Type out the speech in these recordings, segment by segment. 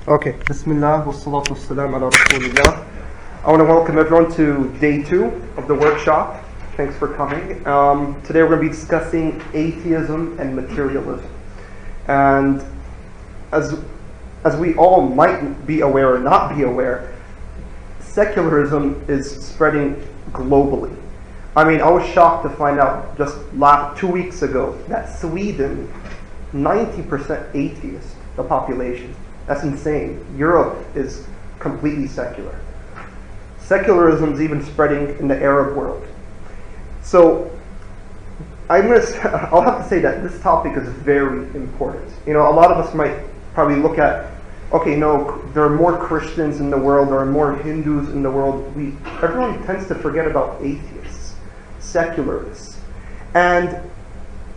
Okay, Bismillah, wassalatu wassalam ala Rasulillah. I want to welcome everyone to day 2 of the workshop. Thanks for coming. Today we're going to be discussing atheism and materialism. And as we all might be aware or not be aware, secularism is spreading globally. I mean, I was shocked to find out just 2 weeks ago that Sweden, 90% atheist, the population. That's insane. Europe is completely secular. Secularism is even spreading in the Arab world. So I'll have to say that this topic is very important. You know, a lot of us might probably look at, okay, no, there are more Christians in the world, there are more Hindus in the world. Everyone tends to forget about atheists, secularists. And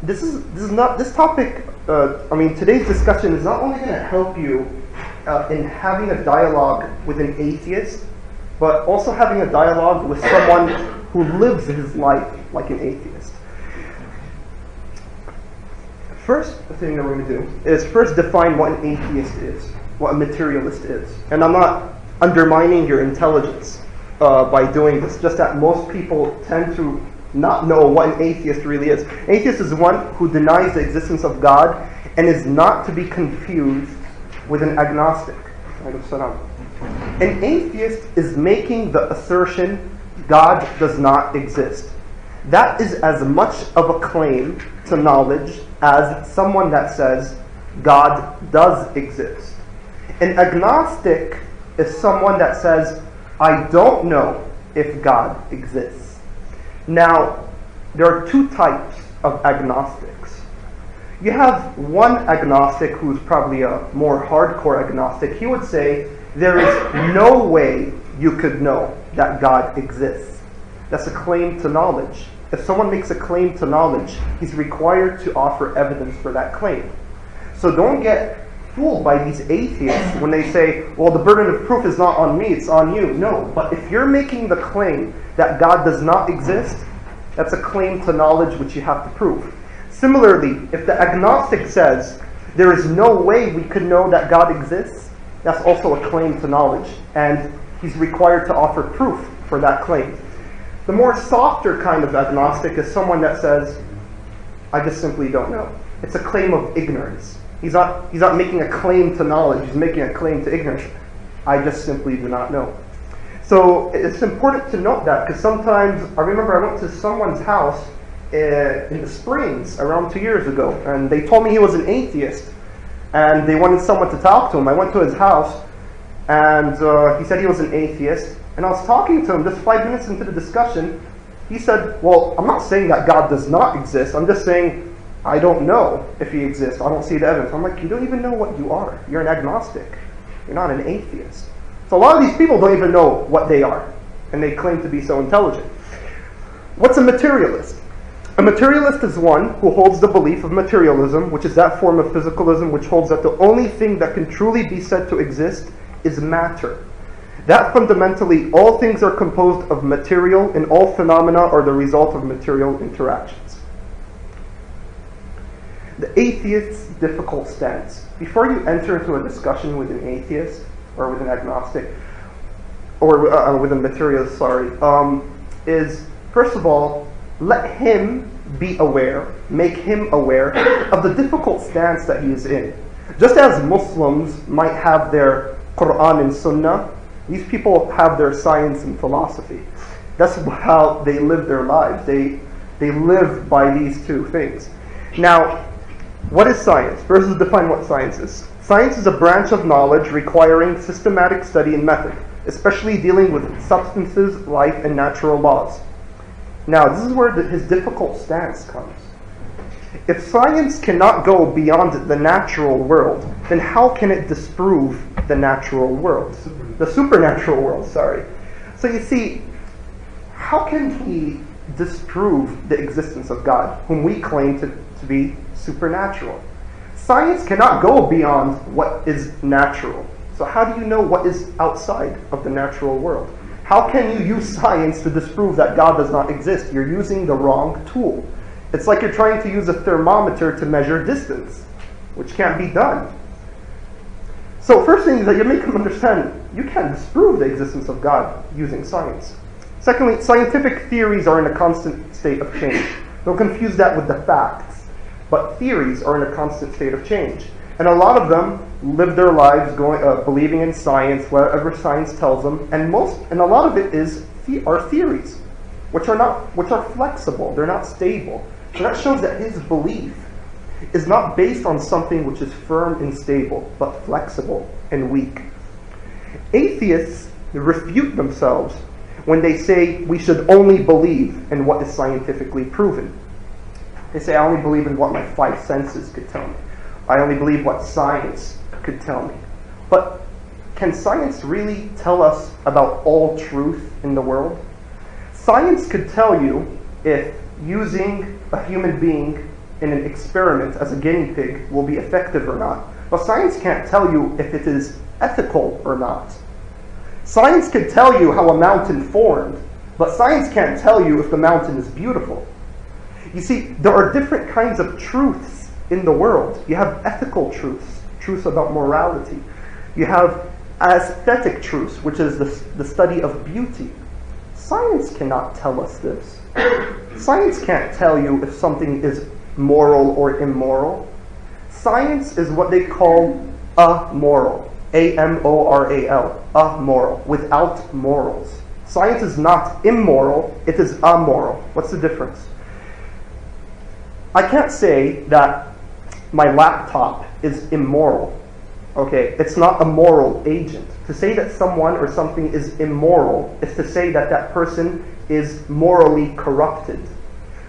this topic, today's discussion is not only going to help you in having a dialogue with an atheist, but also having a dialogue with someone who lives his life like an atheist. First thing that we're going to do is first define what an atheist is, what a materialist is. And I'm not undermining your intelligence by doing this, just that most people tend to not know what an atheist really is. An atheist is one who denies the existence of God and is not to be confused with an agnostic. An atheist is making the assertion God does not exist. That is as much of a claim to knowledge as someone that says God does exist. An agnostic is someone that says, I don't know if God exists. Now, there are two types of agnostics. You have one agnostic who's probably a more hardcore agnostic. He would say, there is no way you could know that God exists. That's a claim to knowledge. If someone makes a claim to knowledge, he's required to offer evidence for that claim. So don't get fooled by these atheists when they say, well, the burden of proof is not on me, it's on you. No, but if you're making the claim that God does not exist, that's a claim to knowledge which you have to prove. Similarly, if the agnostic says, there is no way we could know that God exists, that's also a claim to knowledge, and he's required to offer proof for that claim. The more softer kind of agnostic is someone that says, I just simply don't know. It's a claim of ignorance. He's not making a claim to knowledge, he's making a claim to ignorance. I just simply do not know. So it's important to note that, because sometimes, I remember I went to someone's house in the Springs around 2 years ago, and they told me he was an atheist, and they wanted someone to talk to him. I went to his house, and he said he was an atheist, and I was talking to him just 5 minutes into the discussion. He said, well, I'm not saying that God does not exist, I'm just saying I don't know if he exists, I don't see the evidence. I'm like, you don't even know what you are. You're an agnostic. You're not an atheist. So a lot of these people don't even know what they are, and they claim to be so intelligent. What's a materialist? A materialist is one who holds the belief of materialism, which is that form of physicalism which holds that the only thing that can truly be said to exist is matter. That fundamentally all things are composed of material and all phenomena are the result of material interactions. The atheist's difficult stance. Before you enter into a discussion with an atheist, or with an agnostic, or with a materialist, is first of all, let him be aware, make him aware of the difficult stance that he is in. Just as Muslims might have their Quran and Sunnah, these people have their science and philosophy. That's how they live their lives. They live by these two things. Now, what is science? First, let's define what science is. Science is a branch of knowledge requiring systematic study and method, especially dealing with substances, life, and natural laws. Now, this is where his difficult stance comes. If science cannot go beyond the natural world, then how can it disprove the natural world? The supernatural world, sorry. So you see, how can he disprove the existence of God, whom we claim to be supernatural? Science cannot go beyond what is natural. So how do you know what is outside of the natural world? How can you use science to disprove that God does not exist? You're using the wrong tool. It's like you're trying to use a thermometer to measure distance, which can't be done. So first thing is that you make them understand you can't disprove the existence of God using science. Secondly, scientific theories are in a constant state of change. Don't confuse that with the facts, but theories are in a constant state of change. And a lot of them live their lives believing in science, whatever science tells them, and a lot of it are theories, which are flexible. They're not stable. So that shows that his belief is not based on something which is firm and stable, but flexible and weak. Atheists refute themselves when they say we should only believe in what is scientifically proven. They say, I only believe in what my five senses could tell me. I only believe what science could tell me. But can science really tell us about all truth in the world? Science could tell you if using a human being in an experiment as a guinea pig will be effective or not. But science can't tell you if it is ethical or not. Science could tell you how a mountain formed, but science can't tell you if the mountain is beautiful. You see, there are different kinds of truths in the world. You have ethical truths, truths about morality. You have aesthetic truths, which is the study of beauty. Science cannot tell us this. Science can't tell you if something is moral or immoral. Science is what they call amoral. A-M-O-R-A-L. Amoral. Without morals. Science is not immoral, it is amoral. What's the difference? I can't say that my laptop is immoral. Okay, it's not a moral agent. To say that someone or something is immoral is to say that that person is morally corrupted.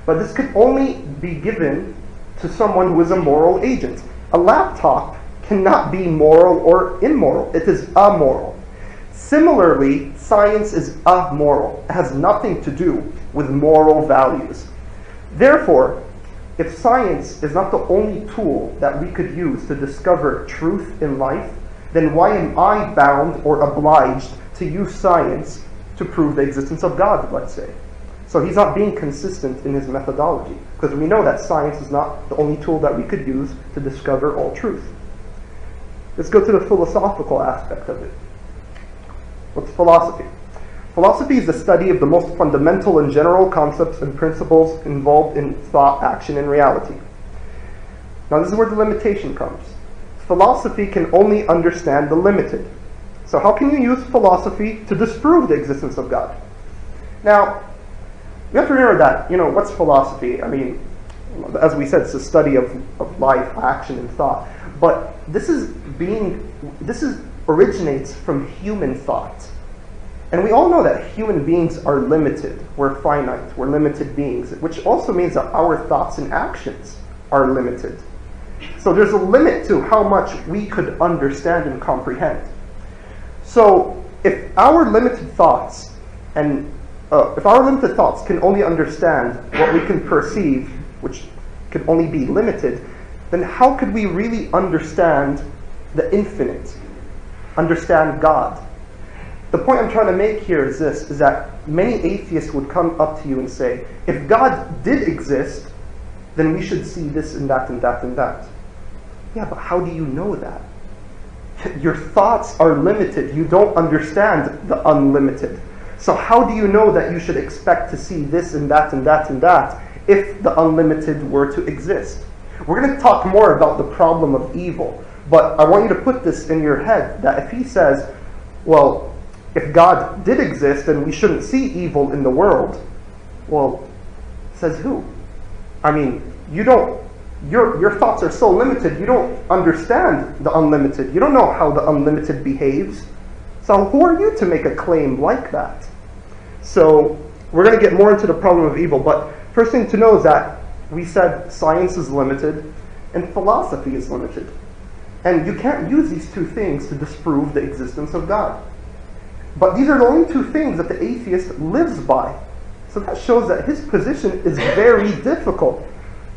But this could only be given to someone who is a moral agent. A laptop cannot be moral or immoral. It is amoral. Similarly, science is amoral. It has nothing to do with moral values. Therefore, if science is not the only tool that we could use to discover truth in life, then why am I bound or obliged to use science to prove the existence of God, let's say? So he's not being consistent in his methodology, because we know that science is not the only tool that we could use to discover all truth. Let's go to the philosophical aspect of it. What's philosophy? Philosophy is the study of the most fundamental and general concepts and principles involved in thought, action, and reality. Now this is where the limitation comes. Philosophy can only understand the limited. So how can you use philosophy to disprove the existence of God? Now, we have to remember that, what's philosophy? I mean, as we said, it's a study of life, action, and thought. But this originates from human thought. And we all know that human beings are limited. We're finite. We're limited beings, which also means that our thoughts and actions are limited. So there's a limit to how much we could understand and comprehend. So if our limited thoughts can only understand what we can perceive, which can only be limited, then how could we really understand the infinite, understand God? The point I'm trying to make here is this, is that many atheists would come up to you and say, if God did exist, then we should see this and that and that and that. Yeah, but how do you know that? Your thoughts are limited. You don't understand the unlimited. So how do you know that you should expect to see this and that and that and that if the unlimited were to exist? We're going to talk more about the problem of evil, but I want you to put this in your head, that if he says, well, if God did exist, then we shouldn't see evil in the world. Well, says who? I mean, your thoughts are so limited, you don't understand the unlimited. You don't know how the unlimited behaves. So who are you to make a claim like that? So we're going to get more into the problem of evil, but first thing to know is that we said science is limited and philosophy is limited. And you can't use these two things to disprove the existence of God. But these are the only two things that the atheist lives by. So that shows that his position is very difficult.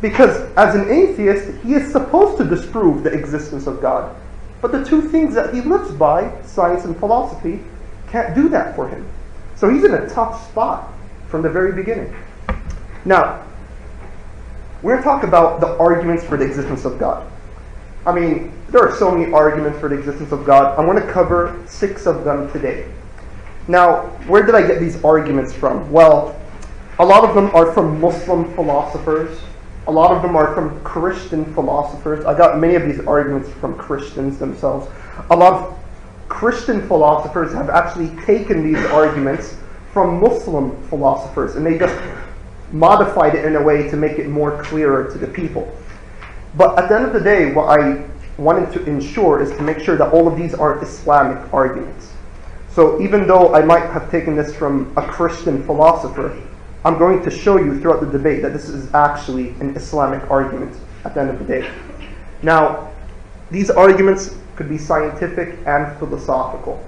Because as an atheist, he is supposed to disprove the existence of God. But the two things that he lives by, science and philosophy, can't do that for him. So he's in a tough spot from the very beginning. Now, we're going to talk about the arguments for the existence of God. I mean, There are so many arguments for the existence of God. I want to cover 6 of them today. Now, where did I get these arguments from? Well, a lot of them are from Muslim philosophers. A lot of them are from Christian philosophers. I got many of these arguments from Christians themselves. A lot of Christian philosophers have actually taken these arguments from Muslim philosophers, and they just modified it in a way to make it more clearer to the people. But at the end of the day, what I wanted to ensure is to make sure that all of these are Islamic arguments. So even though I might have taken this from a Christian philosopher, I'm going to show you throughout the debate that this is actually an Islamic argument at the end of the day. Now, these arguments could be scientific and philosophical.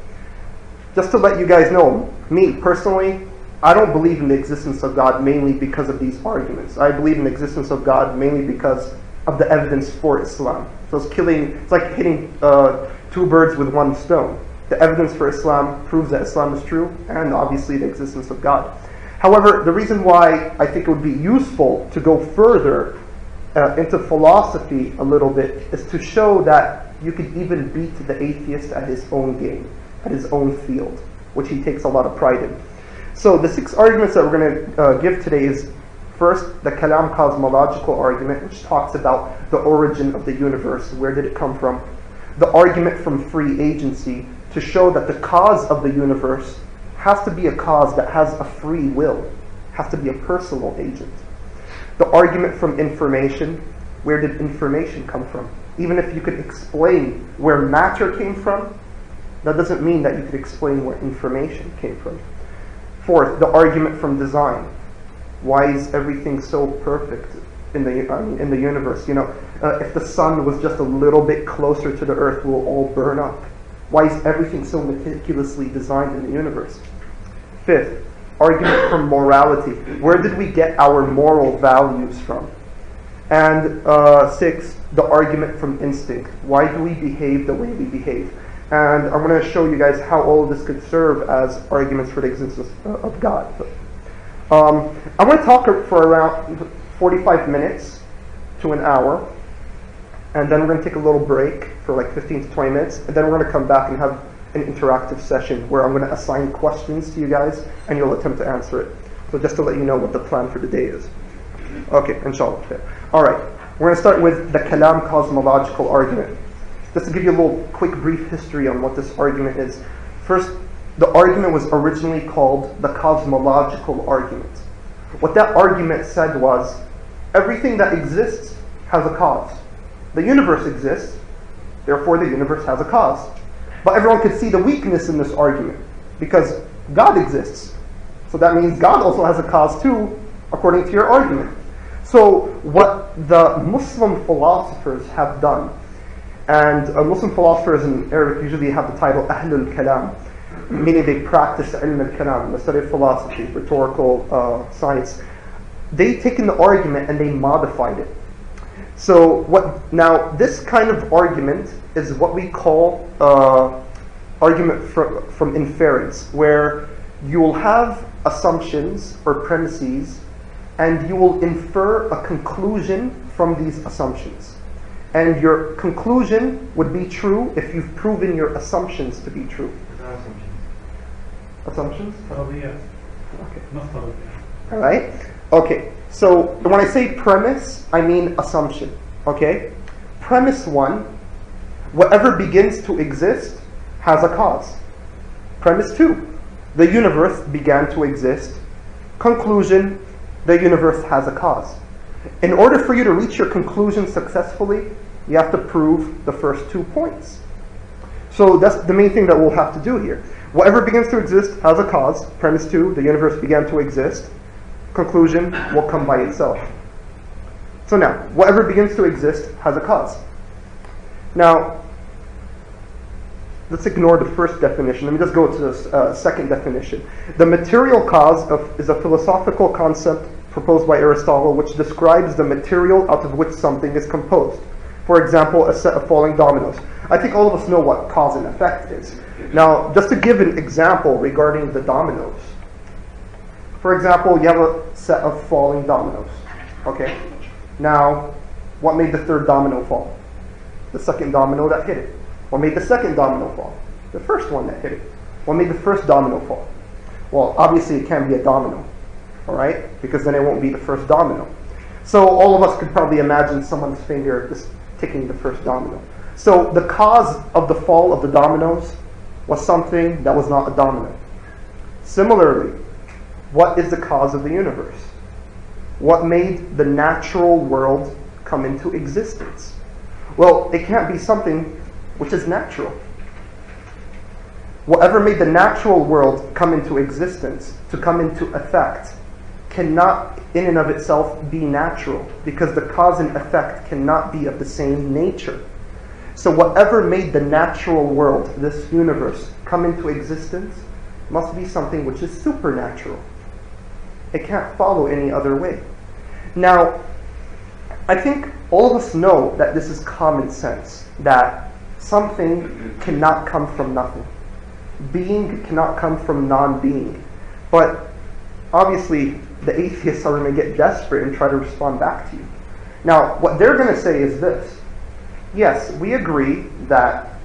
Just to let you guys know, me personally, I don't believe in the existence of God mainly because of these arguments. I believe in the existence of God mainly because of the evidence for Islam. So it's like hitting 2 birds with 1 stone. The evidence for Islam proves that Islam is true, and obviously the existence of God. However, the reason why I think it would be useful to go further into philosophy a little bit is to show that you could even beat the atheist at his own game, at his own field, which he takes a lot of pride in. So the 6 arguments that we're going to give today is, first, the Kalam cosmological argument, which talks about the origin of the universe. Where did it come from? The argument from free agency, to show that the cause of the universe has to be a cause that has a free will, has to be a personal agent. The argument from information, where did information come from? Even if you could explain where matter came from, that doesn't mean that you could explain where information came from. Fourth, the argument from design. Why is everything so perfect in the universe? If the sun was just a little bit closer to the earth, we'll all burn up. Why is everything so meticulously designed in the universe? Fifth, argument from morality. Where did we get our moral values from? And sixth, the argument from instinct. Why do we behave the way we behave? And I'm going to show you guys how all of this could serve as arguments for the existence of God. I'm going to talk for around 45 minutes to an hour, and then we're going to take a little break for like 15 to 20 minutes, and then we're going to come back and have an interactive session where I'm going to assign questions to you guys, and you'll attempt to answer it. So just to let you know what the plan for the day is. Okay, inshallah. Alright, we're going to start with the Kalam cosmological argument. Just to give you a little quick brief history on what this argument is. First, the argument was originally called the cosmological argument. What that argument said was, everything that exists has a cause. The universe exists, therefore the universe has a cause. But everyone could see the weakness in this argument, because God exists. So that means God also has a cause too, according to your argument. So what the Muslim philosophers have done, and Muslim philosophers in Arabic usually have the title Ahlul Kalam, meaning they practice ilm al-kalam, the study of philosophy, rhetorical science. They've taken the argument and they modified it. So now this kind of argument is what we call argument from inference, where you will have assumptions or premises, and you will infer a conclusion from these assumptions. And your conclusion would be true if you've proven your assumptions to be true. Assumptions? فرضيات. Okay. Not فرضيات. Alright? Okay. So when I say premise, I mean assumption. Okay? Premise 1, whatever begins to exist has a cause. Premise 2, the universe began to exist. Conclusion, the universe has a cause. In order for you to reach your conclusion successfully, you have to prove the first 2 points. So that's the main thing that we'll have to do here. Whatever begins to exist has a cause. Premise 2, the universe began to exist. Conclusion will come by itself. So now, whatever begins to exist has a cause. Now, let's ignore the first definition. Let me just go to the second definition. The material cause is a philosophical concept proposed by Aristotle, which describes the material out of which something is composed. For example, a set of falling dominoes. I think all of us know what cause and effect is. Now, just to give an example regarding the dominoes. For example, you have a set of falling dominoes. Okay? Now, what made the third domino fall? The second domino that hit it. What made the second domino fall? The first one that hit it. What made the first domino fall? Well, obviously it can't be a domino, all right? Because then it won't be the first domino. So all of us could probably imagine someone's finger just ticking the first domino. So the cause of the fall of the dominoes was something that was not a domino. Similarly, what is the cause of the universe? What made the natural world come into existence? Well, it can't be something which is natural. Whatever made the natural world come into existence, to come into effect, cannot in and of itself be natural, because the cause and effect cannot be of the same nature. So whatever made the natural world, this universe, come into existence, must be something which is supernatural. It can't follow any other way. Now, I think all of us know that this is common sense, that something cannot come from nothing. Being cannot come from non-being. But obviously, the atheists are going to get desperate and try to respond back to you. Now, what they're going to say is this. Yes, we agree that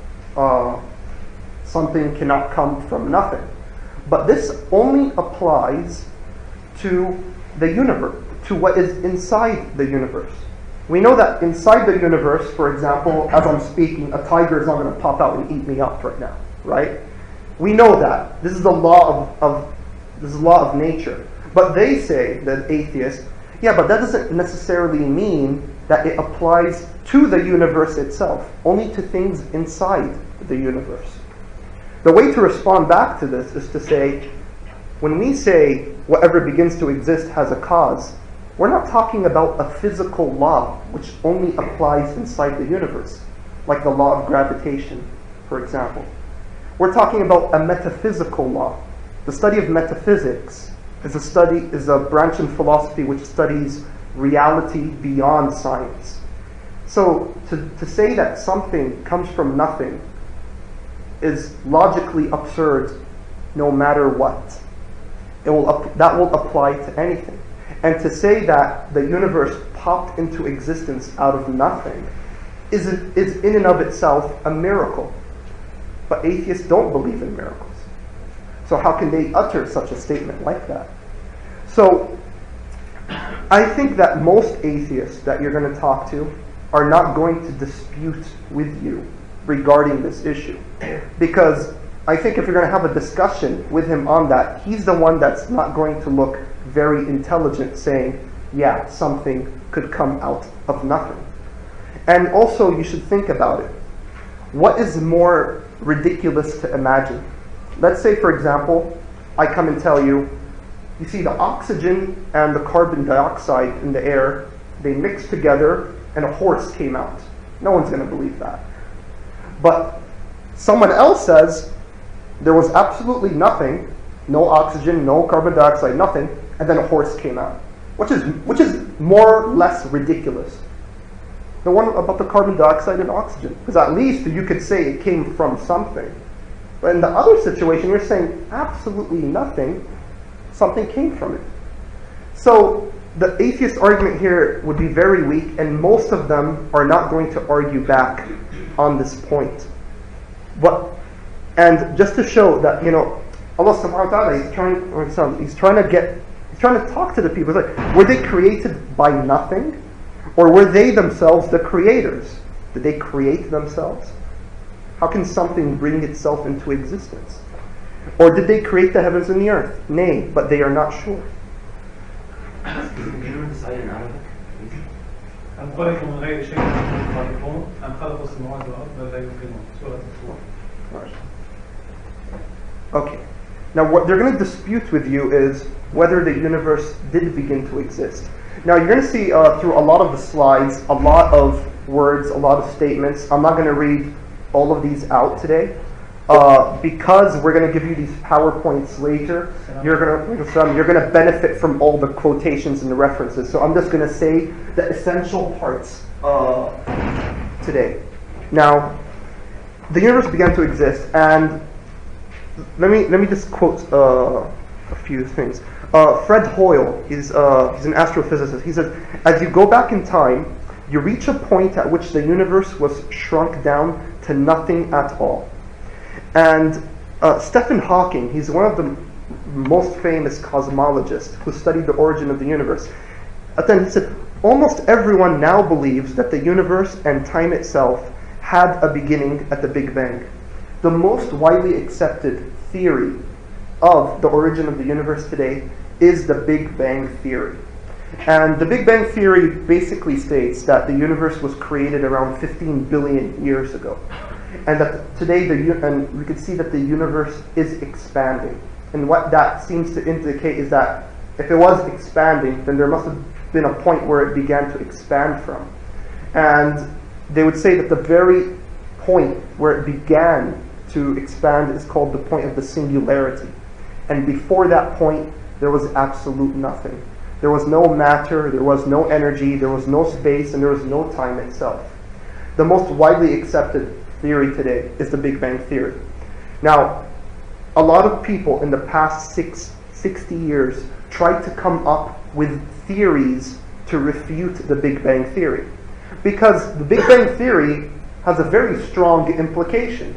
something cannot come from nothing. But this only applies to the universe, to what is inside the universe. We know that inside the universe, for example, as I'm speaking, a tiger is not going to pop out and eat me up right now, right? We know that. This is the law of nature. But they say, the atheists, yeah, but that doesn't necessarily mean that it applies to the universe itself, only to things inside the universe. The way to respond back to this is to say, when we say whatever begins to exist has a cause, we're not talking about a physical law which only applies inside the universe, like the law of gravitation, for example. We're talking about a metaphysical law. The study of metaphysics is a branch in philosophy which studies reality beyond science. So to say that something comes from nothing is logically absurd no matter what. That will apply to anything. And to say that the universe popped into existence out of nothing is in and of itself a miracle. But atheists don't believe in miracles. So how can they utter such a statement like that? So I think that most atheists that you're going to talk to are not going to dispute with you regarding this issue. Because I think if you're going to have a discussion with him on that, he's the one that's not going to look very intelligent saying, yeah, something could come out of nothing. And also you should think about it. What is more ridiculous to imagine? Let's say, for example, I come and tell you, you see the oxygen and the carbon dioxide in the air, they mixed together and a horse came out. No one's going to believe that. But someone else says there was absolutely nothing, no oxygen, no carbon dioxide, nothing, and then a horse came out. Which is more or less ridiculous. The one about the carbon dioxide and oxygen. Because at least you could say it came from something. But in the other situation, you're saying absolutely nothing, something came from it. So the atheist argument here would be very weak, and most of them are not going to argue back on this point. And just to show that, Allah subhanahu wa ta'ala, He's trying to talk to the people. It's like, were they created by nothing? Or were they themselves the creators? Did they create themselves? How can something bring itself into existence? Or did they create the heavens and the earth? Nay, but they are not sure. أم خلقوا من غير شيء خالقون أم خلقوا السماوات والأرض بل لا يوقنون سورة الطور. Okay. Now what they're going to dispute with you is whether the universe did begin to exist. Now you're going to see through a lot of the slides, a lot of words, a lot of statements. I'm not going to read all of these out today. Because we're going to give you these PowerPoints later, you're going to benefit from all the quotations and the references. So I'm just going to say the essential parts today. Now, the universe began to exist, and let me just quote a few things. Fred Hoyle, he's an astrophysicist. He says, as you go back in time, You reach a point at which the universe was shrunk down to nothing at all. And Stephen Hawking, he's one of the most famous cosmologists who studied the origin of the universe. But then he said, almost everyone now believes that the universe and time itself had a beginning at the Big Bang. The most widely accepted theory of the origin of the universe today is the Big Bang theory. And the Big Bang theory basically states that the universe was created around 15 billion years ago. And that today, and we can see that the universe is expanding. And what that seems to indicate is that if it was expanding, then there must have been a point where it began to expand from. And they would say that the very point where it began to expand is called the point of the singularity. And before that point, there was absolute nothing. There was no matter, there was no energy, there was no space, and there was no time itself. The most widely accepted theory today is the Big Bang theory. Now, a lot of people in the past 60 years tried to come up with theories to refute the Big Bang theory. Because the Big Bang theory has a very strong implication.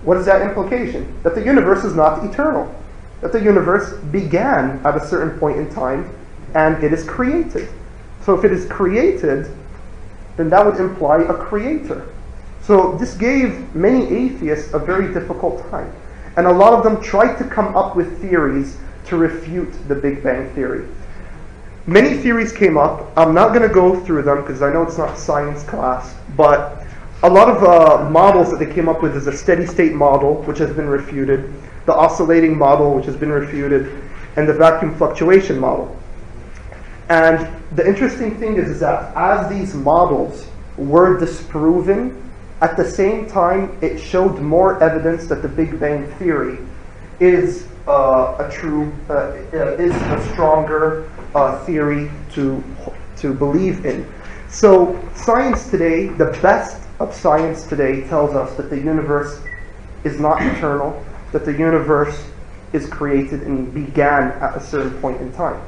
What is that implication? That the universe is not eternal. That the universe began at a certain point in time and it is created. So if it is created, then that would imply a creator. So this gave many atheists a very difficult time. And a lot of them tried to come up with theories to refute the Big Bang theory. Many theories came up. I'm not going to go through them because I know it's not science class, but a lot of models that they came up with is a steady state model, which has been refuted, the oscillating model, which has been refuted, and the vacuum fluctuation model. And the interesting thing is that as these models were disproven, at the same time it showed more evidence that the Big Bang theory is is a stronger theory to believe in. So science today, the best of science today, tells us that the universe is not eternal, that the universe is created and began at a certain point in time.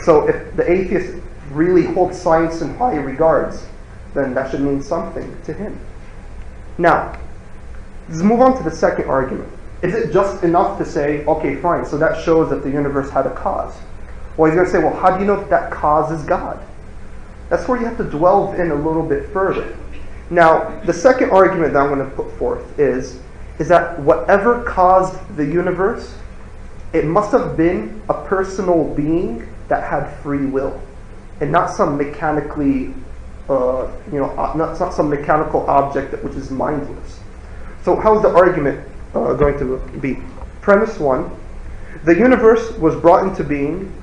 So if the atheist really holds science in high regards, then that should mean something to him. Now, let's move on to the second argument. Is it just enough to say, okay, fine, so that shows that the universe had a cause? Well, he's going to say, well, how do you know that cause is God? That's where you have to delve in a little bit further. Now, the second argument that I'm going to put forth is that whatever caused the universe, it must have been a personal being that had free will, and not some mechanically, not some mechanical object which is mindless. So, how's the argument going to be? Premise one: the universe was brought into being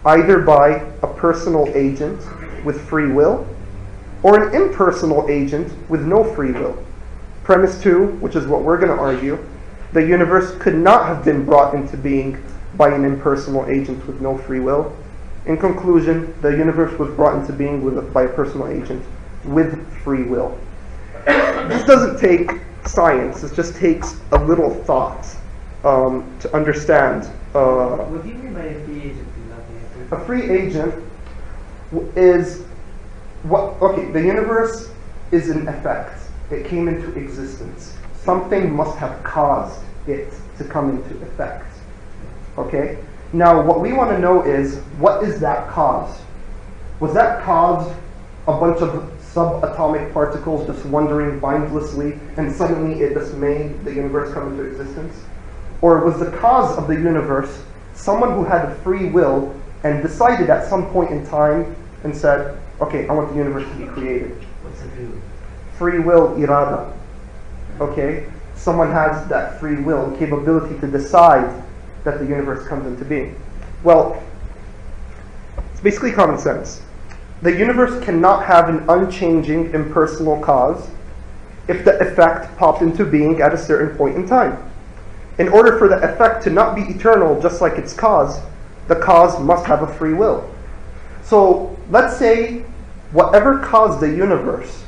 either by a personal agent with free will, or an impersonal agent with no free will. Premise two, which is what we're going to argue, the universe could not have been brought into being by an impersonal agent with no free will. In conclusion, the universe was brought into being by a personal agent with free will. This doesn't take science, it just takes a little thought to understand. What do you mean by a free agent? A free agent is the universe is an effect. It came into existence. Something must have caused it to come into effect. Okay? Now, what we want to know is, what is that cause? Was that cause a bunch of subatomic particles just wandering mindlessly and suddenly it just made the universe come into existence? Or was the cause of the universe someone who had free will and decided at some point in time and said, okay, I want the universe to be created? What's the view? Free will, irada. Okay? Someone has that free will and capability to decide that the universe comes into being. Well, it's basically common sense. The universe cannot have an unchanging impersonal cause if the effect popped into being at a certain point in time. In order for the effect to not be eternal just like its cause, the cause must have a free will. So let's say whatever caused the universe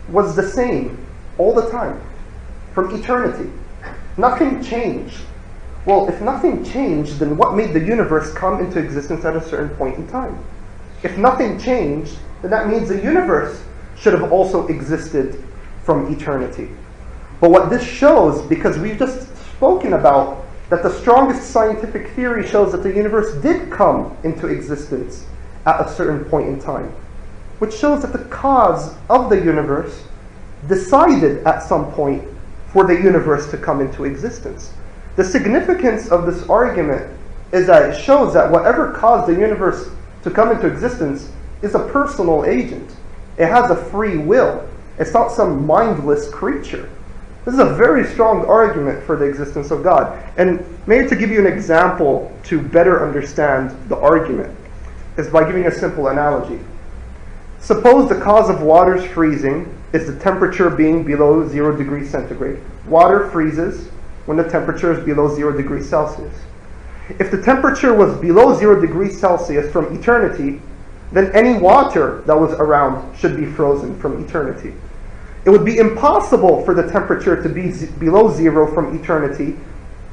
was the same all the time, from eternity. Nothing changed. Well, if nothing changed, then what made the universe come into existence at a certain point in time? If nothing changed, then that means the universe should have also existed from eternity. But what this shows, because we've just spoken about that the strongest scientific theory shows that the universe did come into existence at a certain point in time, which shows that the cause of the universe decided at some point for the universe to come into existence. The significance of this argument is that it shows that whatever caused the universe to come into existence is a personal agent. It has a free will. It's not some mindless creature. This is a very strong argument for the existence of God. And maybe to give you an example to better understand the argument is by giving a simple analogy. Suppose the cause of water's freezing is the temperature being below 0 degrees centigrade. Water freezes when the temperature is below 0 degrees Celsius. If the temperature was below 0 degrees Celsius from eternity, then any water that was around should be frozen from eternity. It would be impossible for the temperature to be below 0 from eternity,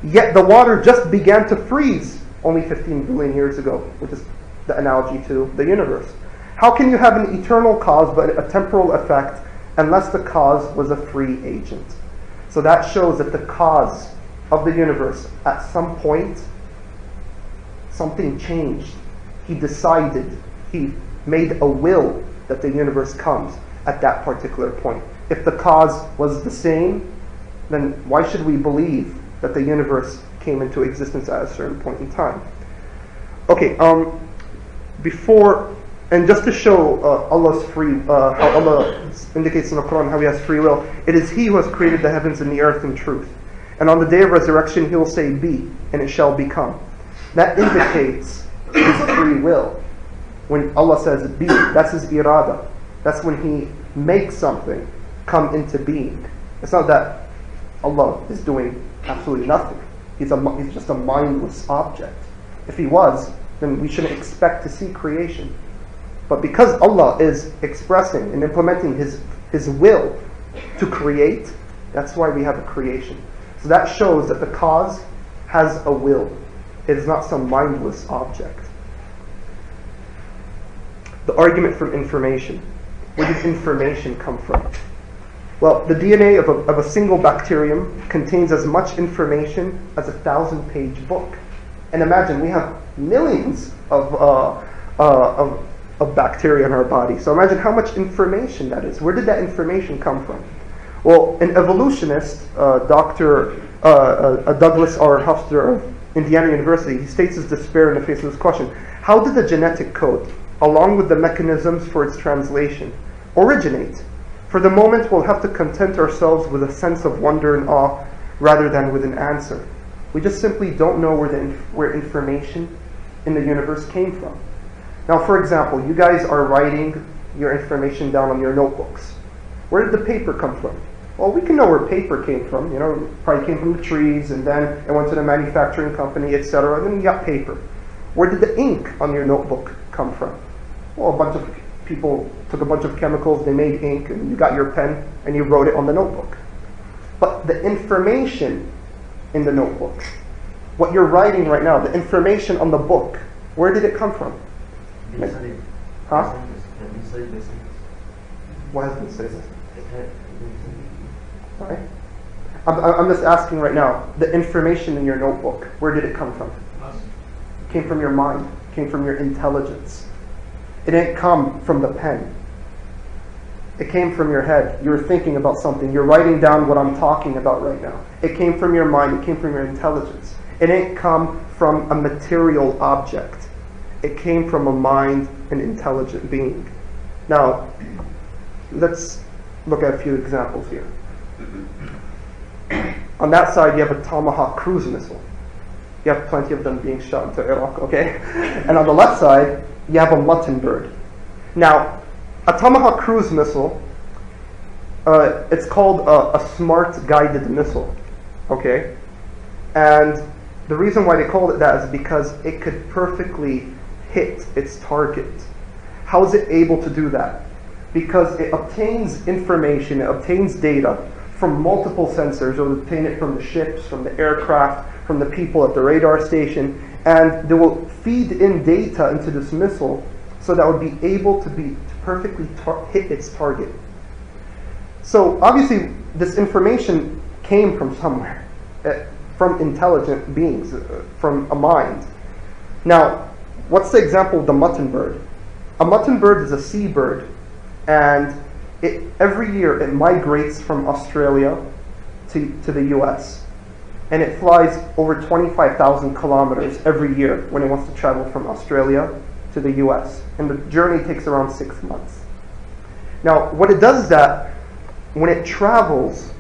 yet the water just began to freeze only 15 billion years ago, which is the analogy to the universe. How can you have an eternal cause but a temporal effect unless the cause was a free agent? So that shows that the cause of the universe, at some point, something changed. He decided, he made a will that the universe comes at that particular point. If the cause was the same, then why should we believe that the universe came into existence at a certain point in time? Okay, and just to show Allah's free, how Allah indicates in the Quran how He has free will, it is He who has created the heavens and the earth in truth. And on the day of resurrection He will say, be, and it shall become. That indicates His free will. When Allah says be, that's His irada. That's when He makes something come into being. It's not that Allah is doing absolutely nothing. He's just a mindless object. If He was, then we shouldn't expect to see creation. But because Allah is expressing and implementing His will to create, that's why we have a creation. So that shows that the cause has a will. It is not some mindless object. The argument from information. Where does information come from? Well, the DNA of a single bacterium contains as much information as a 1,000-page book. And imagine, we have millions of bacteria in our body. So imagine how much information that is. Where did that information come from? Well, an evolutionist, Dr. Douglas R. Hofstadter of Indiana University, he states his despair in the face of this question. How did the genetic code, along with the mechanisms for its translation, originate? For the moment, we'll have to content ourselves with a sense of wonder and awe rather than with an answer. We just simply don't know where information in the universe came from. Now, for example, you guys are writing your information down on your notebooks. Where did the paper come from? Well, we can know where paper came from. You know, it probably came from the trees, and then it went to the manufacturing company, etc. And then you got paper. Where did the ink on your notebook come from? Well, a bunch of people took a bunch of chemicals, they made ink, and you got your pen, and you wrote it on the notebook. But the information in the notebook, what you're writing right now, the information on the book, where did it come from? Huh? Why has been said this? Sorry? I'm just asking right now, the information in your notebook, where did it come from? It came from your mind, it came from your intelligence. It didn't come from the pen. It came from your head. You were thinking about something. You're writing down what I'm talking about right now. It came from your mind. It came from your intelligence. It didn't come from a material object. It came from a mind, an intelligent being. Now, let's look at a few examples here. On that side, you have a Tomahawk cruise missile. You have plenty of them being shot into Iraq, okay? And on the left side, you have a mutton bird. Now, a Tomahawk cruise missile, it's called a smart guided missile, okay? And the reason why they called it that is because it could perfectly hit its target. How is it able to do that? Because it obtains information, it obtains data from multiple sensors. It will obtain it from the ships, from the aircraft, from the people at the radar station, and they will feed in data into this missile so that would be able to perfectly hit its target. So obviously this information came from somewhere, from intelligent beings, from a mind. Now, what's the example of the mutton bird? A mutton bird is a seabird, and every year it migrates from Australia to the US. And it flies over 25,000 kilometers every year when it wants to travel from Australia to the US. And the journey takes around 6 months. Now, what it does is that when it travels,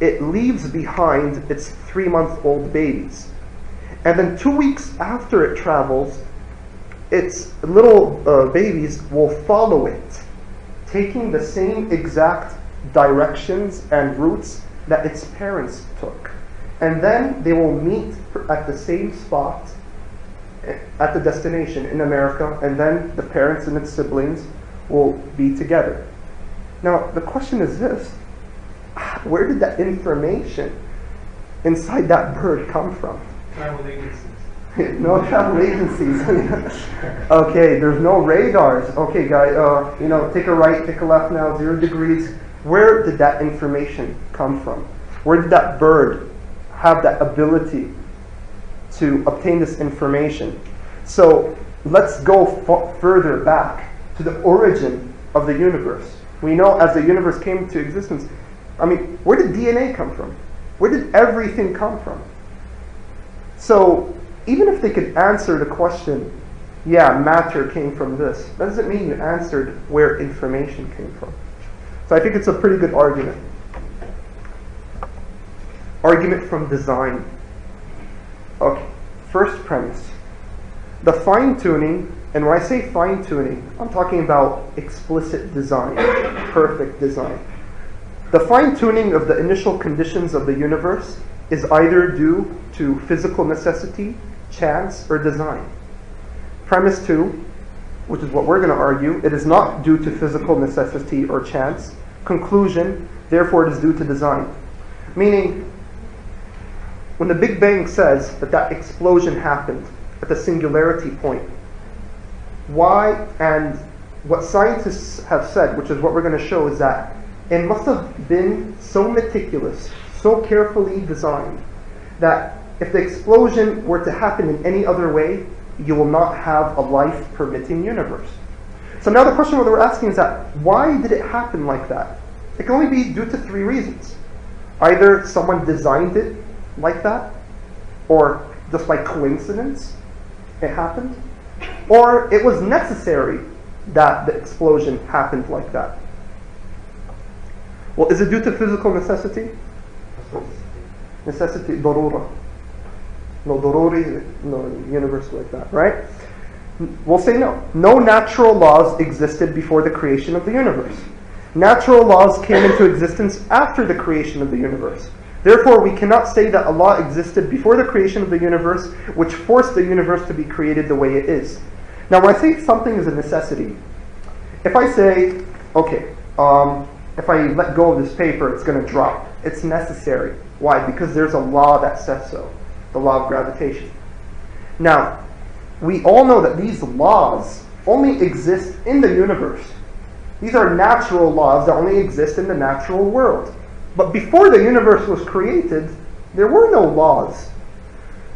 it leaves behind its 3-month-old babies. And then 2 weeks after it travels, its little babies will follow it, taking the same exact directions and routes that its parents took. And then they will meet at the same spot at the destination in America, and then the parents and its siblings will be together. Now, the question is this: where did that information inside that bird come from? Travel agencies. No travel agencies. Okay, there's no radars. Okay, guys, take a right, take a left now, 0 degrees. Where did that information come from? Where did that bird have that ability to obtain this information? So let's go further back to the origin of the universe. We know as the universe came into existence, where did DNA come from? Where did everything come from? So even if they could answer the question, yeah, matter came from this, that doesn't mean you answered where information came from. So I think it's a pretty good argument. Argument from design. Okay, first premise. The fine-tuning, and when I say fine-tuning, I'm talking about explicit design, perfect design. The fine-tuning of the initial conditions of the universe is either due to physical necessity, chance, or design. Premise 2, which is what we're going to argue, it is not due to physical necessity or chance. Conclusion, therefore it is due to design. Meaning, when the Big Bang says that explosion happened at the singularity point, why, and what scientists have said, which is what we're going to show, is that it must have been so meticulous, so carefully designed, that if the explosion were to happen in any other way, you will not have a life-permitting universe. So now the question that we're asking is that, why did it happen like that? It can only be due to 3 reasons. Either someone designed it like that, or just by coincidence it happened, or it was necessary that the explosion happened like that. Well, is it due to physical necessity? Necessity, darura. No, daruri, no universe like that, right? We'll say no. No natural laws existed before the creation of the universe. Natural laws came into existence after the creation of the universe. Therefore, we cannot say that a law existed before the creation of the universe, which forced the universe to be created the way it is. Now, when I say something is a necessity, if I say, okay, if I let go of this paper, it's going to drop. It's necessary. Why? Because there's a law that says so, the law of gravitation. Now, we all know that these laws only exist in the universe. These are natural laws that only exist in the natural world. But before the universe was created, there were no laws.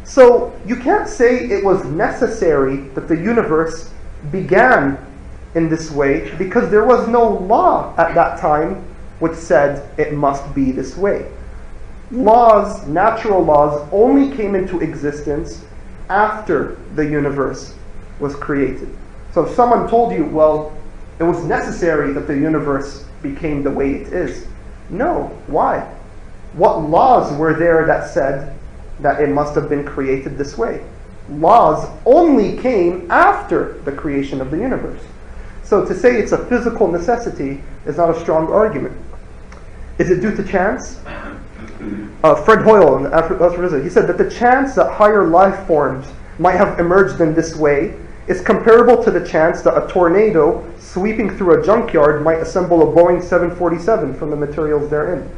So you can't say it was necessary that the universe began in this way, because there was no law at that time which said it must be this way. Laws, natural laws, only came into existence after the universe was created. So if someone told you, well, it was necessary that the universe became the way it is. No. Why? What laws were there that said that it must have been created this way? Laws only came after the creation of the universe. So to say it's a physical necessity is not a strong argument. Is it due to chance? Fred Hoyle, he said that the chance that higher life forms might have emerged in this way is comparable to the chance that a tornado sweeping through a junkyard might assemble a Boeing 747 from the materials therein.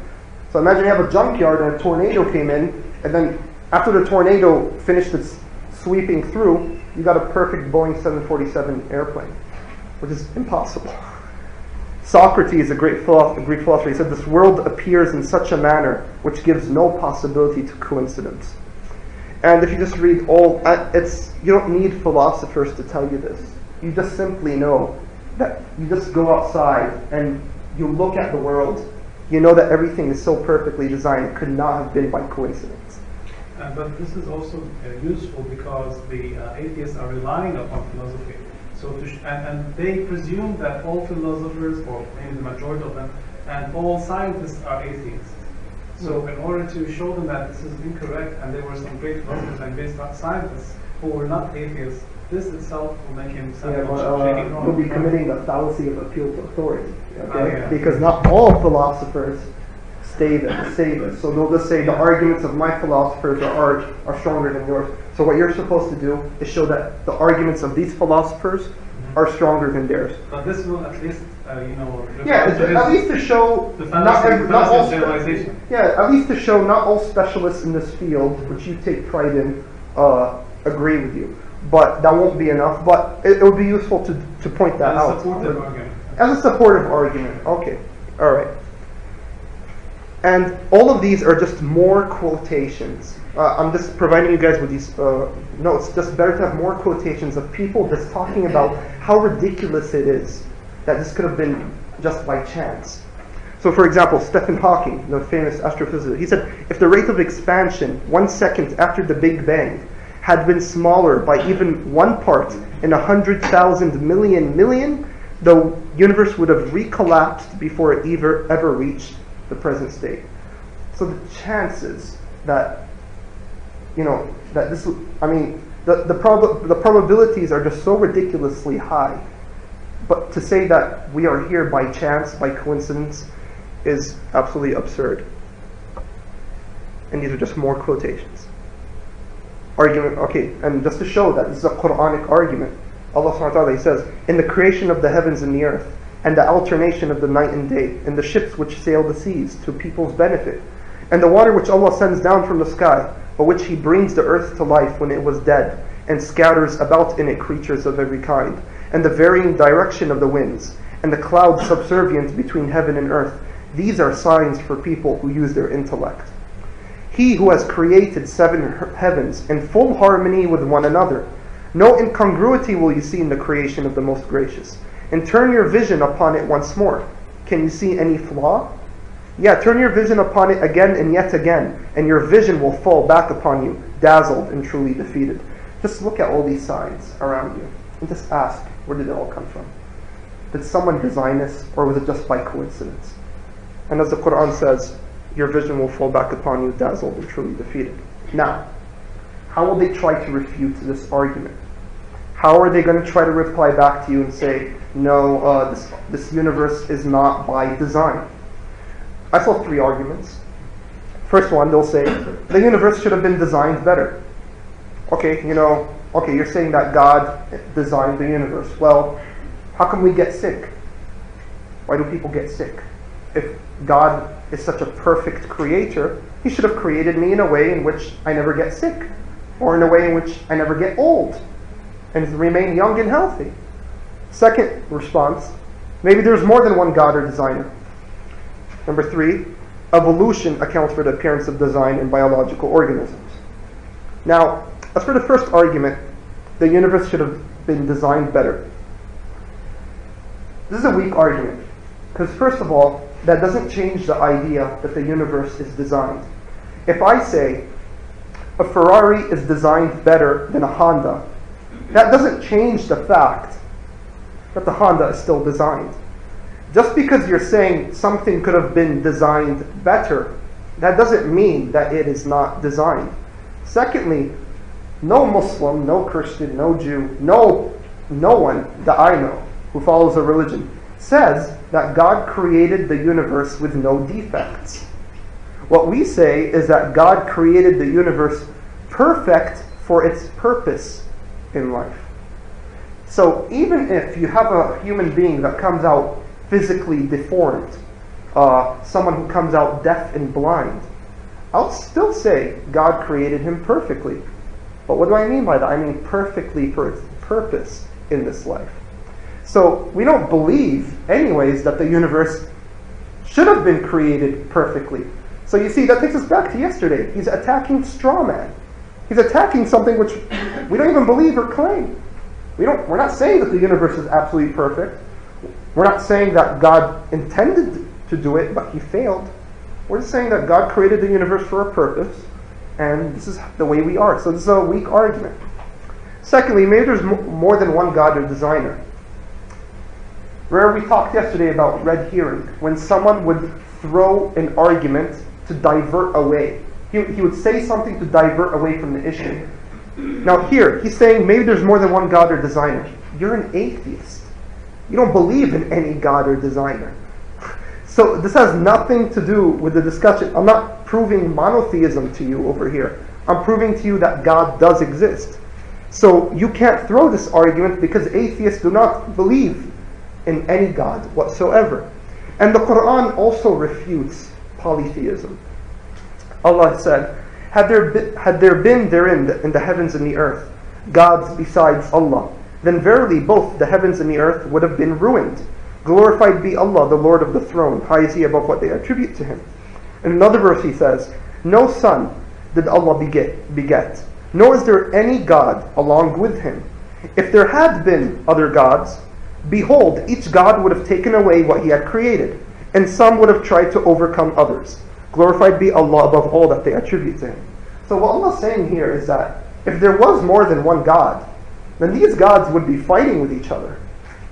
So imagine you have a junkyard and a tornado came in, and then after the tornado finished its sweeping through, you got a perfect Boeing 747 airplane. which is impossible. Socrates, a Greek philosopher, he said, "This world appears in such a manner which gives no possibility to coincidence." And if you just read you don't need philosophers to tell you this. You just simply know that you just go outside and you look at the world, you know that everything is so perfectly designed, it could not have been by coincidence. But this is also useful because the atheists are relying upon philosophy. So and they presume that all philosophers, or maybe the majority of them, and all scientists are atheists. So in order to show them that this is incorrect, and there were some great philosophers and great scientists who were not atheists, this itself will make him sound he'll be committing the fallacy of appeal to authority. Okay? Yeah. Because not all philosophers stay there. So they'll just say the arguments of my philosophers are stronger than yours. So what you're supposed to do is show that the arguments of these philosophers are stronger than theirs. But this will at least, at least to show at least to show not all specialists in this field, which you take pride in, agree with you. But that won't be enough. But it would be useful to point that out. As a supportive argument. Okay. All right. And all of these are just more quotations. I'm just providing you guys with these notes. Just better to have more quotations of people just talking about how ridiculous it is that this could have been just by chance. So for example, Stephen Hawking, the famous astrophysicist, he said, if the rate of expansion 1 second after the Big Bang had been smaller by even 1 part in 100,000 million, the universe would have recollapsed before it ever reached the present state. So the chances that, that this, the probabilities are just so ridiculously high. But to say that we are here by chance, by coincidence, is absolutely absurd. And these are just more quotations. Argument, okay, and just to show that this is a Quranic argument, Allah subhanahu wa ta'ala, He says, in the creation of the heavens and the earth, and the alternation of the night and day, and the ships which sail the seas to people's benefit, and the water which Allah sends down from the sky, by which He brings the earth to life when it was dead, and scatters about in it creatures of every kind, and the varying direction of the winds, and the clouds subservient between heaven and earth, these are signs for people who use their intellect. He who has created 7 heavens in full harmony with one another, no incongruity will you see in the creation of the Most Gracious. And turn your vision upon it once more. Can you see any flaw? Yeah, turn your vision upon it again and yet again, and your vision will fall back upon you, dazzled and truly defeated. Just look at all these signs around you, and just ask, where did it all come from? Did someone design this, or was it just by coincidence? And as the Quran says, your vision will fall back upon you, dazzled and truly defeated. Now, how will they try to refute this argument? How are they going to try to reply back to you and say, no, this universe is not by design? I saw 3 arguments. First one, they'll say, the universe should have been designed better. Okay, you're saying that God designed the universe. Well, how come we get sick? Why do people get sick? If God is such a perfect creator, He should have created me in a way in which I never get sick, or in a way in which I never get old, and remain young and healthy. Second response, maybe there's more than one God or designer. Number 3, evolution accounts for the appearance of design in biological organisms. Now, as for the first argument, the universe should have been designed better. This is a weak argument, because first of all, that doesn't change the idea that the universe is designed. If I say a Ferrari is designed better than a Honda, that doesn't change the fact that the Honda is still designed. Just because you're saying something could have been designed better, that doesn't mean that it is not designed. Secondly, no Muslim, no Christian, no Jew, no one that I know who follows a religion says that God created the universe with no defects. What we say is that God created the universe perfect for its purpose in life. So even if you have a human being that comes out physically deformed, someone who comes out deaf and blind, I'll still say God created him perfectly. But what do I mean by that? I mean perfectly for its purpose in this life. So we don't believe, anyways, that the universe should have been created perfectly. So you see, that takes us back to yesterday. He's attacking straw man. He's attacking something which we don't even believe or claim. We're not saying that the universe is absolutely perfect. We're not saying that God intended to do it, but he failed. We're just saying that God created the universe for a purpose, and this is the way we are. So this is a weak argument. Secondly, maybe there's more than one God or designer. Remember we talked yesterday about red herring, when someone would throw an argument to divert away. He would say something to divert away from the issue. Now here, he's saying maybe there's more than one God or designer. You're an atheist. You don't believe in any God or designer. So this has nothing to do with the discussion. I'm not proving monotheism to you over here. I'm proving to you that God does exist. So you can't throw this argument because atheists do not believe in any God whatsoever. And the Quran also refutes polytheism. Allah said, had there been therein in the heavens and the earth gods besides Allah, then verily both the heavens and the earth would have been ruined. Glorified be Allah, the Lord of the throne. High is He above what they attribute to Him. In another verse He says, no son did Allah beget, nor is there any God along with Him. If there had been other gods, behold, each God would have taken away what He had created, and some would have tried to overcome others. Glorified be Allah above all that they attribute to Him. So what Allah is saying here is that if there was more than one God, then these gods would be fighting with each other.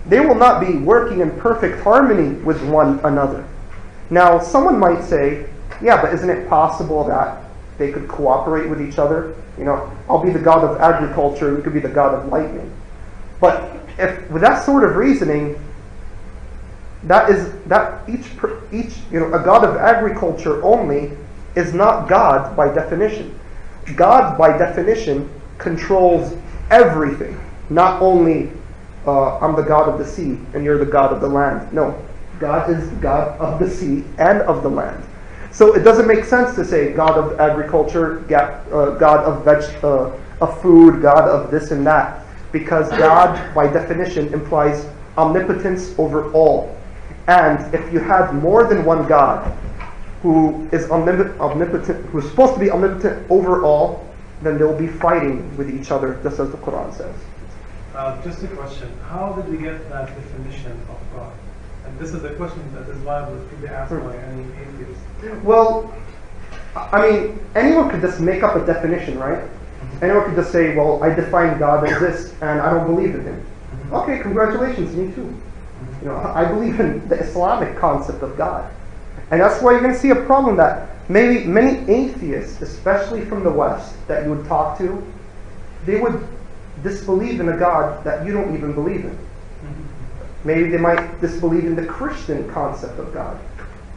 They will not be working in perfect harmony with one another. Now, someone might say, yeah, but isn't it possible that they could cooperate with each other? You know, I'll be the god of agriculture, you could be the god of lightning. But if with that sort of reasoning, a god of agriculture only is not God by definition. God by definition controls everything. Not only I'm the god of the sea and you're the god of the land. No, God is God of the sea and of the land. So it doesn't make sense to say God of agriculture, God of food, God of this and that, because God by definition implies omnipotence over all. And if you had more than one God who is omnipotent, who is supposed to be omnipotent over all, then they'll be fighting with each other, just as the Quran says. Just a question. How did we get that definition of God? And this is a question that is viable to be asked by any atheist. Well, I mean, anyone could just make up a definition, right? Anyone could just say, well, I define God as this, and I don't believe in Him. Okay, congratulations, me too. You know, I believe in the Islamic concept of God. And that's why you're going to see a problem that maybe many atheists, especially from the West, that you would talk to, they would disbelieve in a God that you don't even believe in. Maybe they might disbelieve in the Christian concept of God.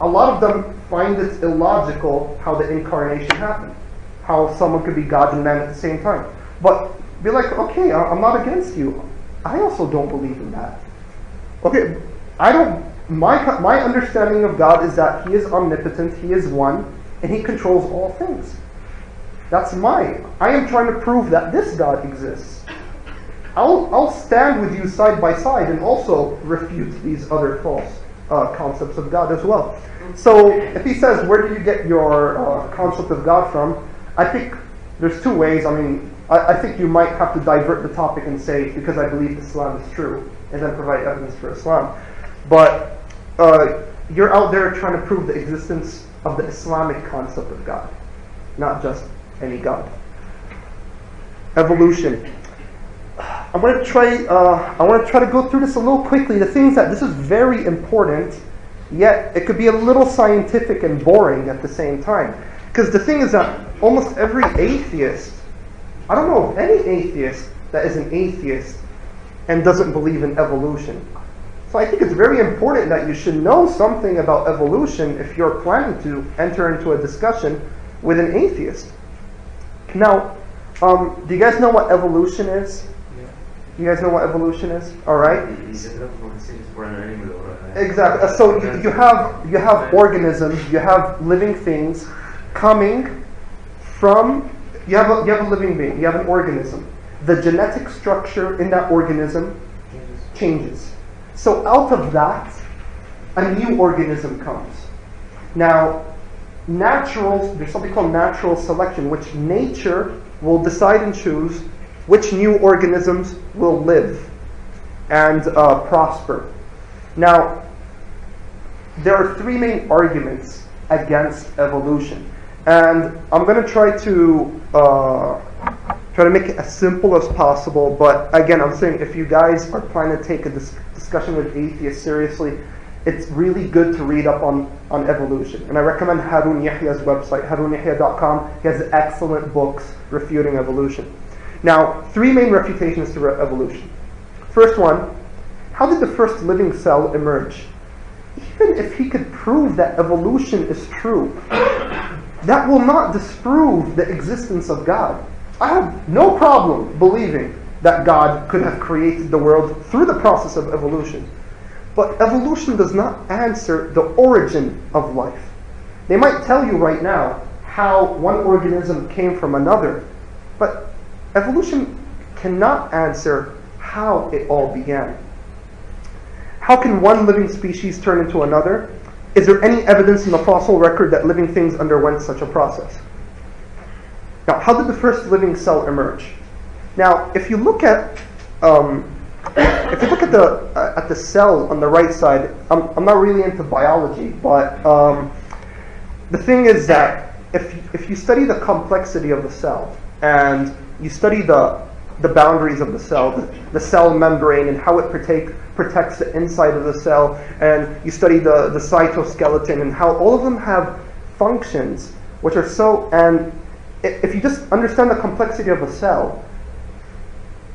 A lot of them find it illogical how the incarnation happened, how someone could be God and man at the same time. But be like, okay, I'm not against you. I also don't believe in that. Okay, my understanding of God is that He is omnipotent, He is one, and He controls all things. I am trying to prove that this God exists. I'll stand with you side by side and also refute these other false concepts of God as well. So if he says, where do you get your concept of God from? I think there's two ways. I mean, I think you might have to divert the topic and say, because I believe Islam is true, and then provide evidence for Islam. But you're out there trying to prove the existence of the Islamic concept of God, not just any God. Evolution. I want to try to go through this a little quickly. The things that this is very important, yet it could be a little scientific and boring at the same time. Because the thing is that almost every atheist, I don't know of any atheist that is an atheist and doesn't believe in evolution. So I think it's very important that you should know something about evolution if you're planning to enter into a discussion with an atheist. Now, do you guys know what evolution is? You guys know what evolution is? All right. Exactly. So you have organisms, you have living things coming from. You have a living being. You have an organism. The genetic structure in that organism changes. So out of that, a new organism comes. Now, there's something called natural selection, which nature will decide and choose which new organisms will live and prosper. Now, there are three main arguments against evolution, and I'm going to try to make it as simple as possible. But again, I'm saying if you guys are planning to take a discussion with atheists seriously, it's really good to read up on evolution. And I recommend Harun Yahya's website, harunyahya.com. He has excellent books refuting evolution. Now, three main refutations to evolution. First one, how did the first living cell emerge? Even if he could prove that evolution is true, that will not disprove the existence of God. I have no problem believing that God could have created the world through the process of evolution. But evolution does not answer the origin of life. They might tell you right now how one organism came from another, but evolution cannot answer how it all began. How can one living species turn into another? Is there any evidence in the fossil record that living things underwent such a process? Now, how did the first living cell emerge? Now, if you look at the cell on the right side, I'm not really into biology, but the thing is that if you study the complexity of the cell and you study the boundaries of the cell membrane and how it protects the inside of the cell, and you study the cytoskeleton and how all of them have functions which are so, and if you just understand the complexity of a cell,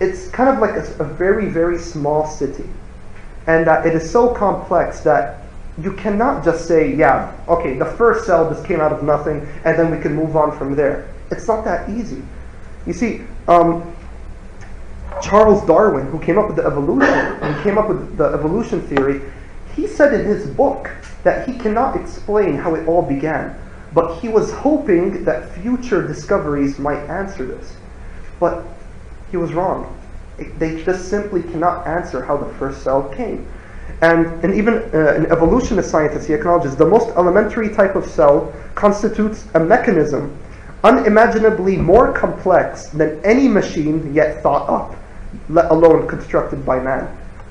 it's kind of like a very, very small city. And that it is so complex that you cannot just say, yeah, okay, the first cell just came out of nothing and then we can move on from there. It's not that easy. You see, Charles Darwin, who came up with the evolution, and came up with the evolution theory, he said in his book that he cannot explain how it all began, but he was hoping that future discoveries might answer this. But he was wrong. They just simply cannot answer how the first cell came. And even an evolutionist scientist, he acknowledges the most elementary type of cell constitutes a mechanism unimaginably more complex than any machine yet thought up, let alone constructed by man.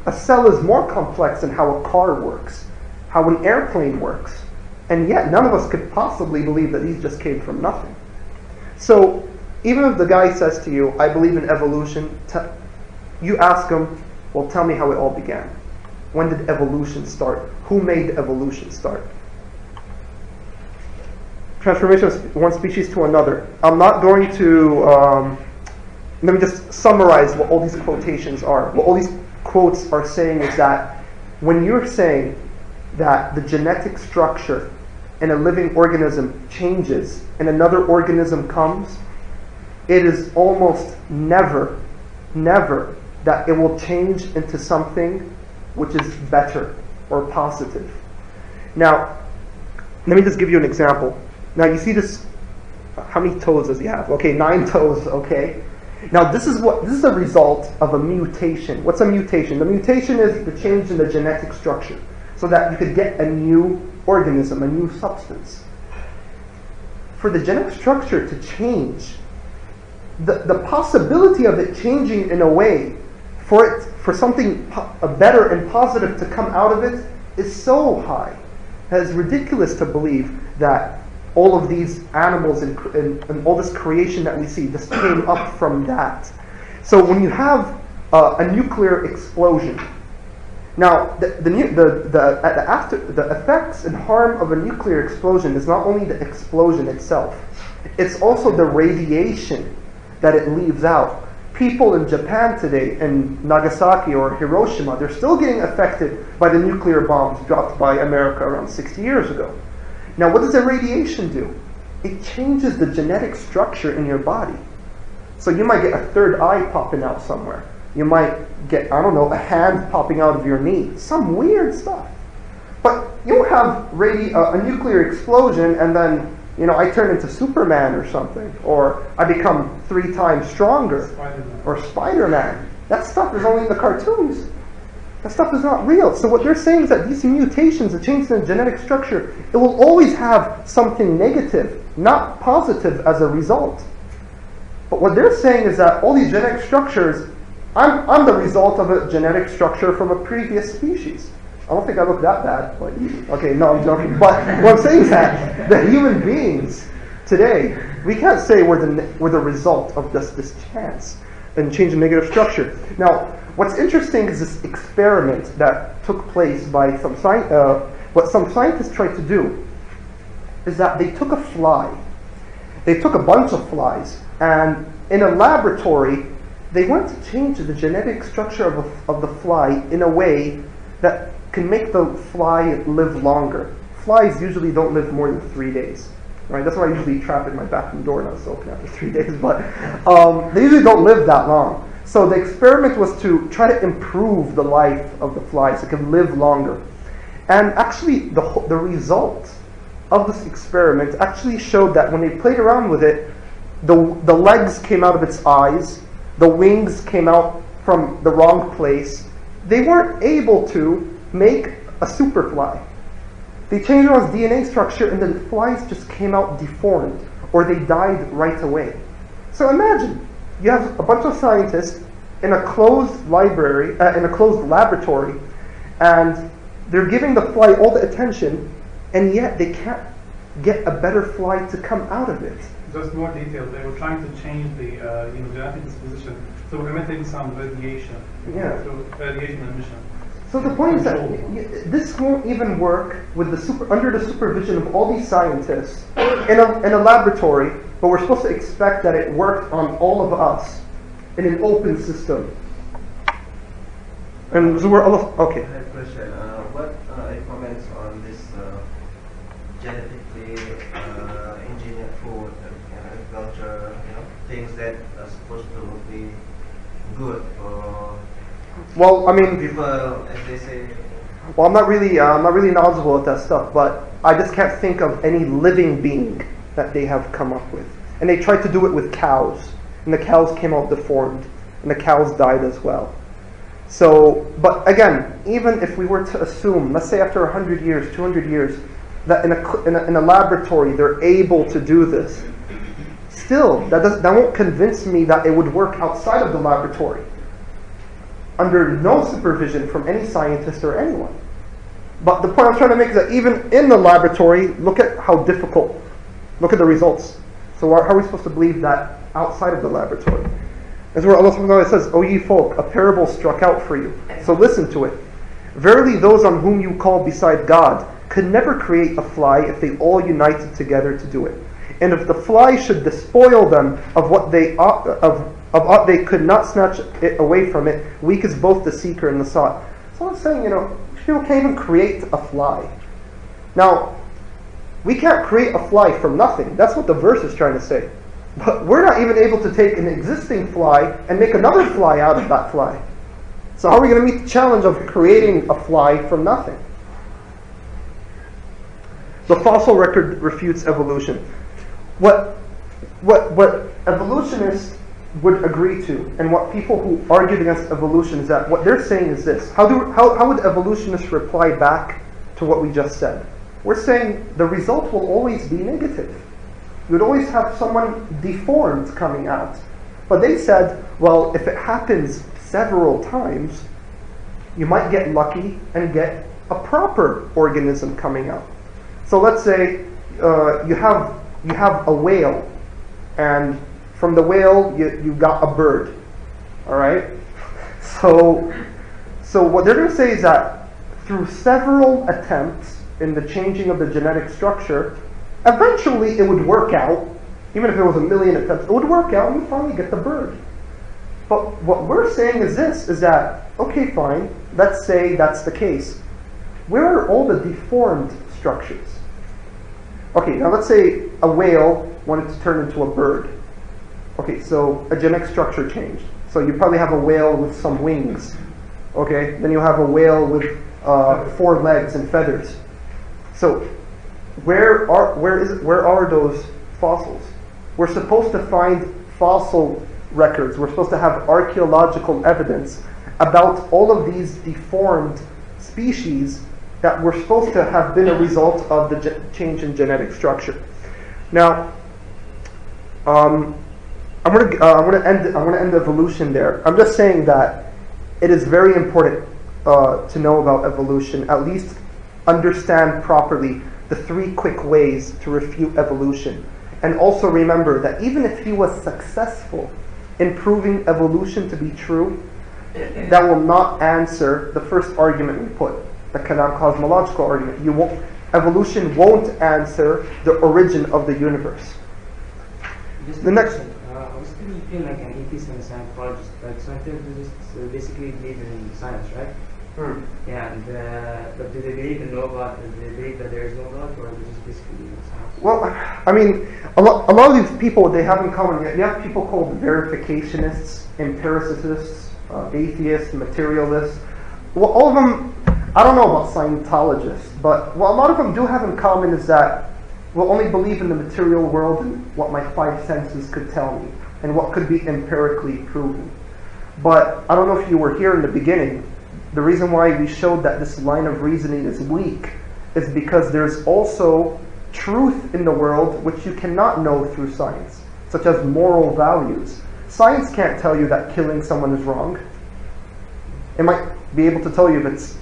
A cell is more complex than how a car works, how an airplane works, and yet none of us could possibly believe that these just came from nothing. So even if the guy says to you, I believe in evolution, you ask him, well, tell me how it all began. When did evolution start? Who made evolution start? Transformation of one species to another. I'm not going to, let me just summarize what all these quotations are. What all these quotes are saying is that when you're saying that the genetic structure in a living organism changes and another organism comes, it is almost never that it will change into something which is better or positive. Now, let me just give you an example. Now you see this, how many toes does he have? Okay, 9 toes, okay. Now this is a result of a mutation. What's a mutation? The mutation is the change in the genetic structure so that you could get a new organism, a new substance. For the genetic structure to change, the possibility of it changing in a way for something better and positive to come out of it is so high. It's ridiculous to believe that all of these animals and all this creation that we see just came up from that. So when you have a nuclear explosion, now the effects and harm of a nuclear explosion is not only the explosion itself, it's also the radiation that it leaves out. People in Japan today, in Nagasaki or Hiroshima, they're still getting affected by the nuclear bombs dropped by America around 60 years ago. Now, what does the radiation do? It changes the genetic structure in your body. So you might get a third eye popping out somewhere. You might get, I don't know, a hand popping out of your knee. Some weird stuff. But you'll have a nuclear explosion and then, I turn into Superman or something. Or I become 3 times stronger. Spider-Man. Or Spider-Man. That stuff is only in the cartoons. That stuff is not real. So what they're saying is that these mutations, the changes in genetic structure, it will always have something negative, not positive as a result. But what they're saying is that all these genetic structures, I'm the result of a genetic structure from a previous species. I don't think I look that bad. But, okay, no, I'm joking. But what I'm saying is that the human beings today, we can't say we're the result of just this chance and change in negative structure. Now, what's interesting is this experiment that took place by what some scientists tried to do is that they took a fly. They took a bunch of flies, and in a laboratory, they wanted to change the genetic structure of the fly in a way that can make the fly live longer. Flies usually don't live more than 3 days. Right? That's why I usually trap in my bathroom door and I was open after 3 days. But they usually don't live that long. So the experiment was to try to improve the life of the flies so it can live longer. And actually, the result of this experiment actually showed that when they played around with it, the legs came out of its eyes, the wings came out from the wrong place. They weren't able to make a superfly. They changed its DNA structure and the flies just came out deformed, or they died right away. So imagine, you have a bunch of scientists in a closed library, in a closed laboratory, and they're giving the fly all the attention, and yet they can't get a better fly to come out of it. Just more details. They were trying to change the genetic disposition through emitting some radiation. Yeah. Through radiation emission. So the point is that this won't even work with under the supervision of all these scientists in a laboratory, but we're supposed to expect that it worked on all of us in an open system. And so we're all okay. I have a question. What are your comments on this genetically engineered food and agriculture, things that are supposed to be good for Well, I mean, people, as they say? well, I'm not really knowledgeable with that stuff, but I just can't think of any living being that they have come up with. And they tried to do it with cows, and the cows came out deformed, and the cows died as well. So, but again, even if we were to assume, let's say after 100 years, 200 years, that in a laboratory they're able to do this, still, that won't convince me that it would work outside of the laboratory, under no supervision from any scientist or anyone. But the point I'm trying to make is that even in the laboratory, look at how difficult, look at the results. So how are we supposed to believe that outside of the laboratory? As where Allah subhanahu wa ta'ala says, O ye folk, a parable struck out for you, so listen to it. Verily those on whom you call beside God could never create a fly if they all united together to do it. And if the fly should despoil them of what they they could not snatch it away from it, weak is both the seeker and the sought. So I'm saying, people can't even create a fly. Now, we can't create a fly from nothing. That's what the verse is trying to say. But we're not even able to take an existing fly and make another fly out of that fly. So how are we going to meet the challenge of creating a fly from nothing? The fossil record refutes evolution. What evolutionists would agree to, and what people who argued against evolution is that what they're saying is this. How would evolutionists reply back to what we just said? We're saying the result will always be negative. You would always have someone deformed coming out. But they said, well, if it happens several times, you might get lucky and get a proper organism coming out. So let's say you have a whale, and from the whale you got a bird. All right. So what they're going to say is that through several attempts in the changing of the genetic structure, eventually it would work out. Even if it was 1 million attempts, it would work out and we finally get the bird. But what we're saying is this, is that, okay, fine, let's say that's the case. Where are all the deformed structures? Okay, now let's say a whale wanted to turn into a bird. Okay, so a genetic structure changed. So you probably have a whale with some wings. Okay, then you have a whale with 4 legs and feathers. So where are those fossils? We're supposed to find fossil records. We're supposed to have archaeological evidence about all of these deformed species that were supposed to have been a result of the change in genetic structure. Now, I'm going to end evolution there. I'm just saying that it is very important to know about evolution, at least understand properly the 3 quick ways to refute evolution. And also remember that even if he was successful in proving evolution to be true, that will not answer the first argument we put, the Kalam cosmological argument. Evolution won't answer the origin of the universe. The next. Obviously, you feel like an atheist and a Scientologist. Like Scientologists basically believe in science, right? Yeah, and but do they believe in no God? Do they believe that there is no God, or do they just basically believe in science? Well, I mean, a lot of these people, they have in common. You have people called verificationists, empiricists, atheists, materialists. Well, all of them, I don't know about Scientologists, but what a lot of them do have in common is that we'll only believe in the material world and what my 5 senses could tell me, and what could be empirically proven. But I don't know if you were here in the beginning. The reason why we showed that this line of reasoning is weak is because there's also truth in the world which you cannot know through science, such as moral values. Science can't tell you that killing someone is wrong. It might be able to tell you if it's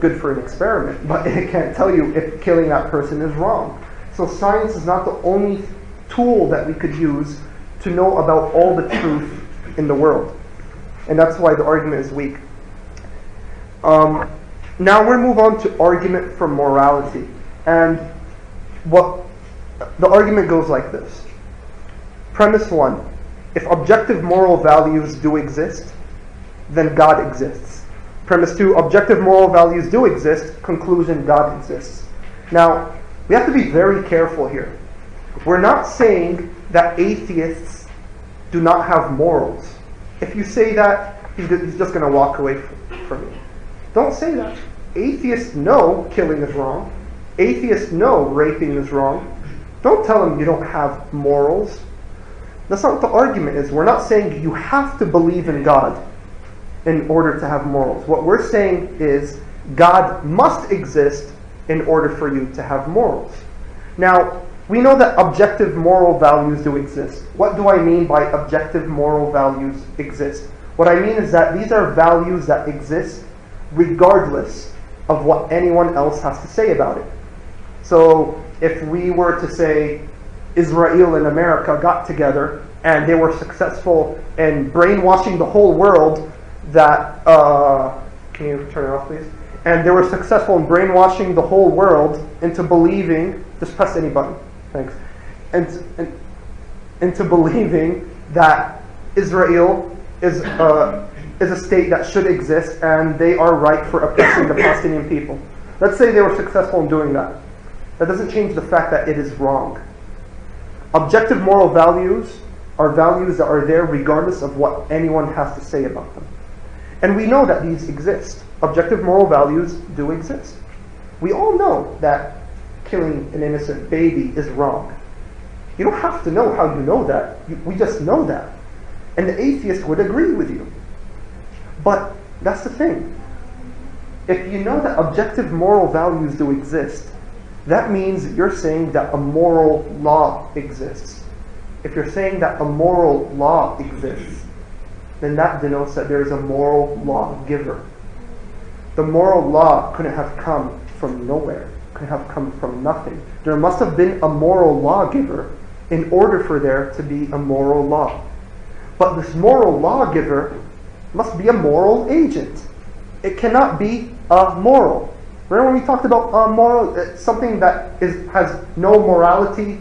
good for an experiment, but it can't tell you if killing that person is wrong. So science is not the only tool that we could use to know about all the truth in the world. And that's why the argument is weak. Now we'll move on to argument for morality. And what the argument goes like this. Premise 1. If objective moral values do exist, then God exists. Premise 2. Objective moral values do exist. Conclusion, God exists. Now, we have to be very careful here. We're not saying that atheists do not have morals. If you say that, he's just going to walk away from you. Don't say that. Atheists know killing is wrong. Atheists know raping is wrong. Don't tell them you don't have morals. That's not what the argument is. We're not saying you have to believe in God in order to have morals. What we're saying is God must exist in order for you to have morals. Now, we know that objective moral values do exist. What do I mean by objective moral values exist? What I mean is that these are values that exist regardless of what anyone else has to say about it. So, if we were to say Israel and America got together and they were successful in brainwashing the whole world that, can you turn it off please? And they were successful in brainwashing the whole world into believing, just press any button, thanks, and into believing that Israel is a state that should exist and they are right for oppressing the Palestinian people. Let's say they were successful in doing that. That doesn't change the fact that it is wrong. Objective moral values are values that are there regardless of what anyone has to say about them. And we know that these exist. Objective moral values do exist. We all know that killing an innocent baby is wrong. You don't have to know how you know that. We just know that. And the atheist would agree with you. But that's the thing. If you know that objective moral values do exist, that means you're saying that a moral law exists. If you're saying that a moral law exists, then that denotes that there is a moral lawgiver. The moral law couldn't have come from nowhere, couldn't have come from nothing. There must have been a moral lawgiver in order for there to be a moral law. But this moral lawgiver must be a moral agent. It cannot be amoral. Remember when we talked about moral, something that has no morality?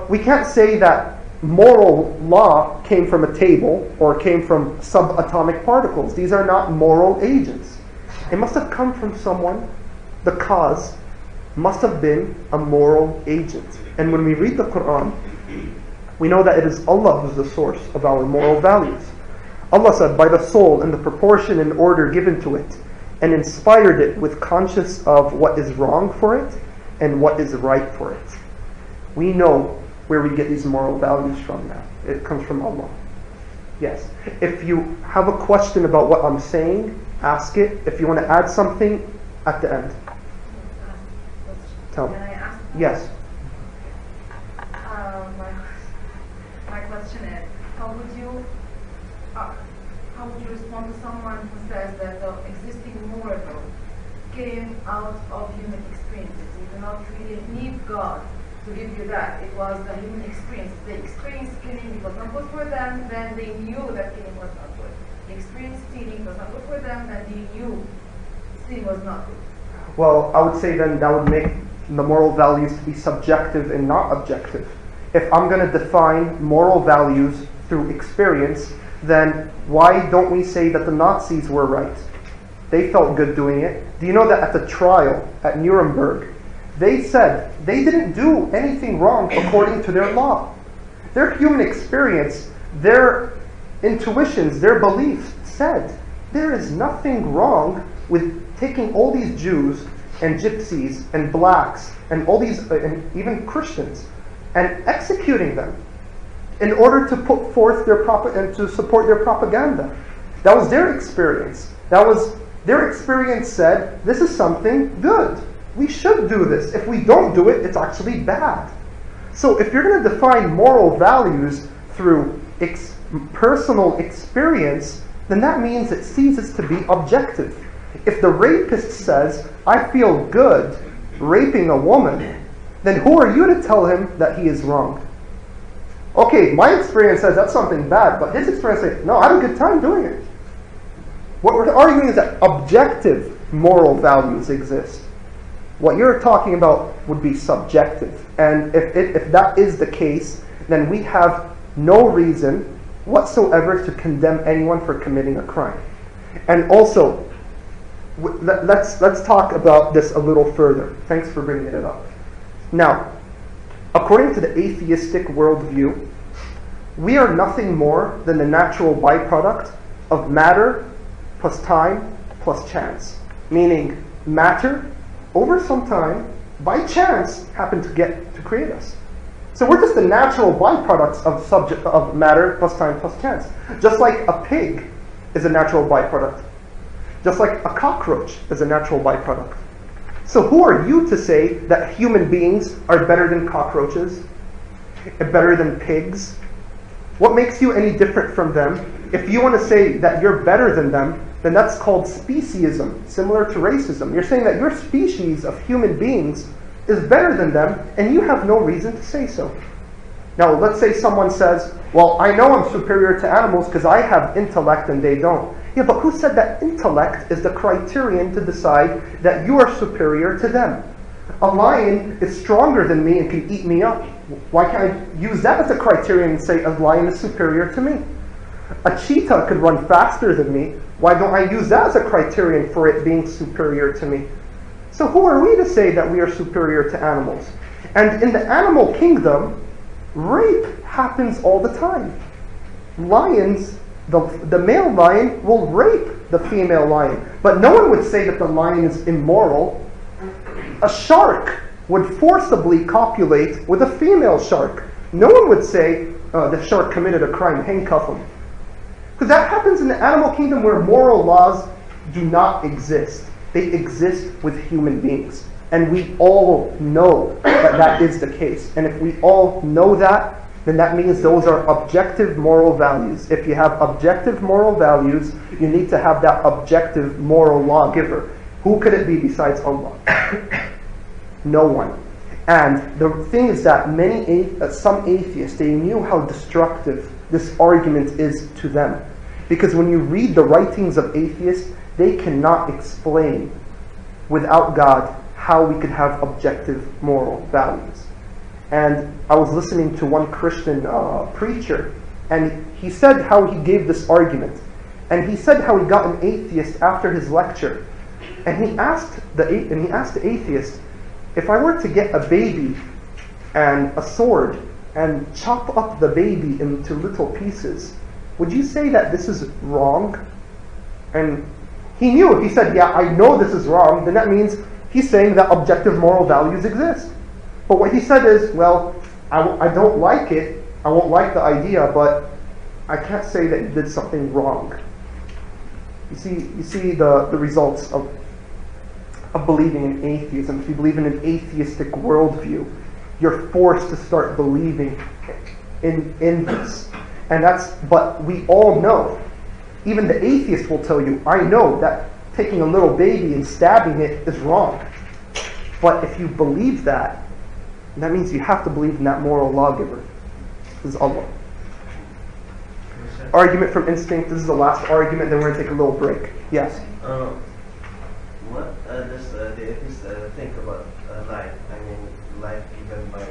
We can't say that moral law came from a table or came from subatomic particles. These are not moral agents. It must have come from someone. The cause must have been a moral agent. And when we read the Quran, we know that it is Allah who is the source of our moral values. Allah said, by the soul in the proportion and order given to it, and inspired it with conscious of what is wrong for it and what is right for it. We know where we get these moral values from now. It comes from Allah. Yes. If you have a question about what I'm saying, ask it. If you want to add something, at the end. Tell me. Can I ask? Yes. My question is, how would you respond to someone who says that the existing moral came out of human experiences? You do not really need God to give you that. It was the human experience. They experienced killing, it was not good for them, then they knew that killing was not good. They experienced stealing, it was not good for them, then they knew stealing was not good. Well, I would say then that would make the moral values to be subjective and not objective. If I'm going to define moral values through experience, then why don't we say that the Nazis were right? They felt good doing it. Do you know that at the trial at Nuremberg, they said they didn't do anything wrong according to their law? Their human experience, their intuitions, their beliefs said there is nothing wrong with taking all these Jews and gypsies and blacks and all these, and even Christians, and executing them in order to put forth their and to support their propaganda. That was their experience. That was their experience said, this is something good. We should do this. If we don't do it, it's actually bad. So if you're going to define moral values through personal experience, then that means it ceases to be objective. If the rapist says, I feel good raping a woman, then who are you to tell him that he is wrong? Okay, my experience says that's something bad, but his experience says, no, I had a good time doing it. What we're arguing is that objective moral values exist. What you're talking about would be subjective. And if that is the case, then we have no reason whatsoever to condemn anyone for committing a crime. And also, let's talk about this a little further. Thanks for bringing it up. Now, according to the atheistic worldview, we are nothing more than the natural byproduct of matter plus time plus chance. Meaning, matter, over some time, by chance, happened to create us. So we're just the natural byproducts of matter plus time plus chance. Just like a pig is a natural byproduct. Just like a cockroach is a natural byproduct. So who are you to say that human beings are better than cockroaches? Better than pigs? What makes you any different from them? If you want to say that you're better than them, then that's called speciesism, similar to racism. You're saying that your species of human beings is better than them, and you have no reason to say so. Now, let's say someone says, well, I know I'm superior to animals because I have intellect and they don't. Yeah, but who said that intellect is the criterion to decide that you are superior to them? A lion is stronger than me and can eat me up. Why can't I use that as a criterion and say a lion is superior to me? A cheetah could run faster than me. Why don't I use that as a criterion for it being superior to me? So who are we to say that we are superior to animals? And in the animal kingdom, rape happens all the time. Lions, the male lion will rape the female lion. But no one would say that the lion is immoral. A shark would forcibly copulate with a female shark. No one would say the shark committed a crime, handcuff him. Because that happens in the animal kingdom where moral laws do not exist. They exist with human beings. And we all know that that is the case. And if we all know that, then that means those are objective moral values. If you have objective moral values, you need to have that objective moral lawgiver. Who could it be besides Allah? No one. And the thing is that some atheists, they knew how destructive this argument is to them. Because when you read the writings of atheists, they cannot explain without God how we could have objective moral values. And I was listening to one Christian preacher, and he said how he gave this argument. And he said how he got an atheist after his lecture. And he asked the atheist, if I were to get a baby and a sword and chop up the baby into little pieces, would you say that this is wrong? And he knew. If he said, yeah, I know this is wrong, then that means he's saying that objective moral values exist. But what he said is, well, I don't like it. I won't like the idea, but I can't say that you did something wrong. You see the results of believing in atheism. If you believe in an atheistic worldview, you're forced to start believing in this. But we all know, even the atheist will tell you, I know that taking a little baby and stabbing it is wrong. But if you believe that, that means you have to believe in that moral lawgiver. This is Allah. Argument from instinct. This is the last argument, then we're going to take a little break. Yes? What does the atheist think about life? I mean, life given by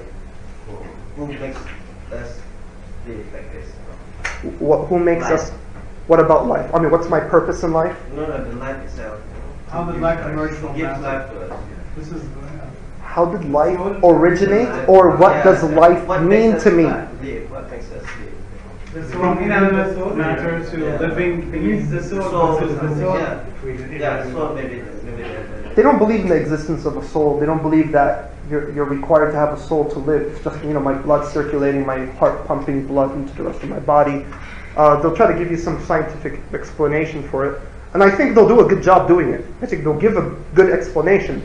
who makes us live like this? Who makes life. us? What about life? I mean, what's my purpose in life? No, the life itself. How did life emerge from gives matter? life to us. This is How did life originate, or what does life what mean makes to us me? live? What makes us live? from inanimate matter to living things. The soul. So, The soul. yeah, so maybe They don't believe in the existence of a soul. They don't believe that you're required to have a soul to live. It's just, my blood circulating, my heart pumping blood into the rest of my body. They'll try to give you some scientific explanation for it. And I think they'll do a good job doing it. I think they'll give a good explanation.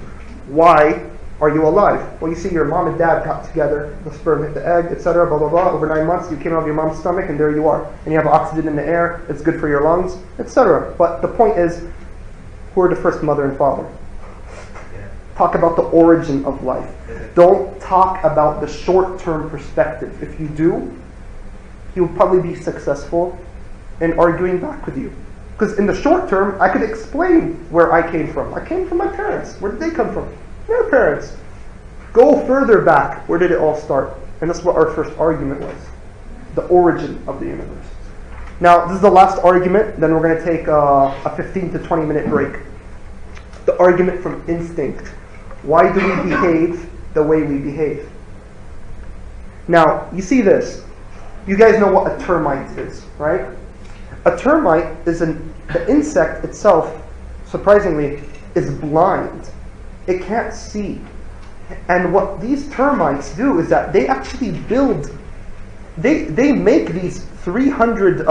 Why are you alive? Well, you see, your mom and dad got together, the sperm hit the egg, etc., blah, blah, blah. Over 9 months, you came out of your mom's stomach, and there you are. And you have oxygen in the air, it's good for your lungs, etc. But the point is, who are the first mother and father? Talk about the origin of life. Don't talk about the short-term perspective. If you do, you'll probably be successful in arguing back with you. Because in the short term, I could explain where I came from. I came from my parents. Where did they come from? Their parents. Go further back. Where did it all start? And that's what our first argument was. The origin of the universe. Now, this is the last argument. Then we're going to take a 15 to 20 minute break. The argument from instinct. Why do we behave the way we behave? Now, you see this. You guys know what a termite is, right? A termite is the insect itself, surprisingly, is blind. It can't see. And what these termites do is that they actually build, they make these 300,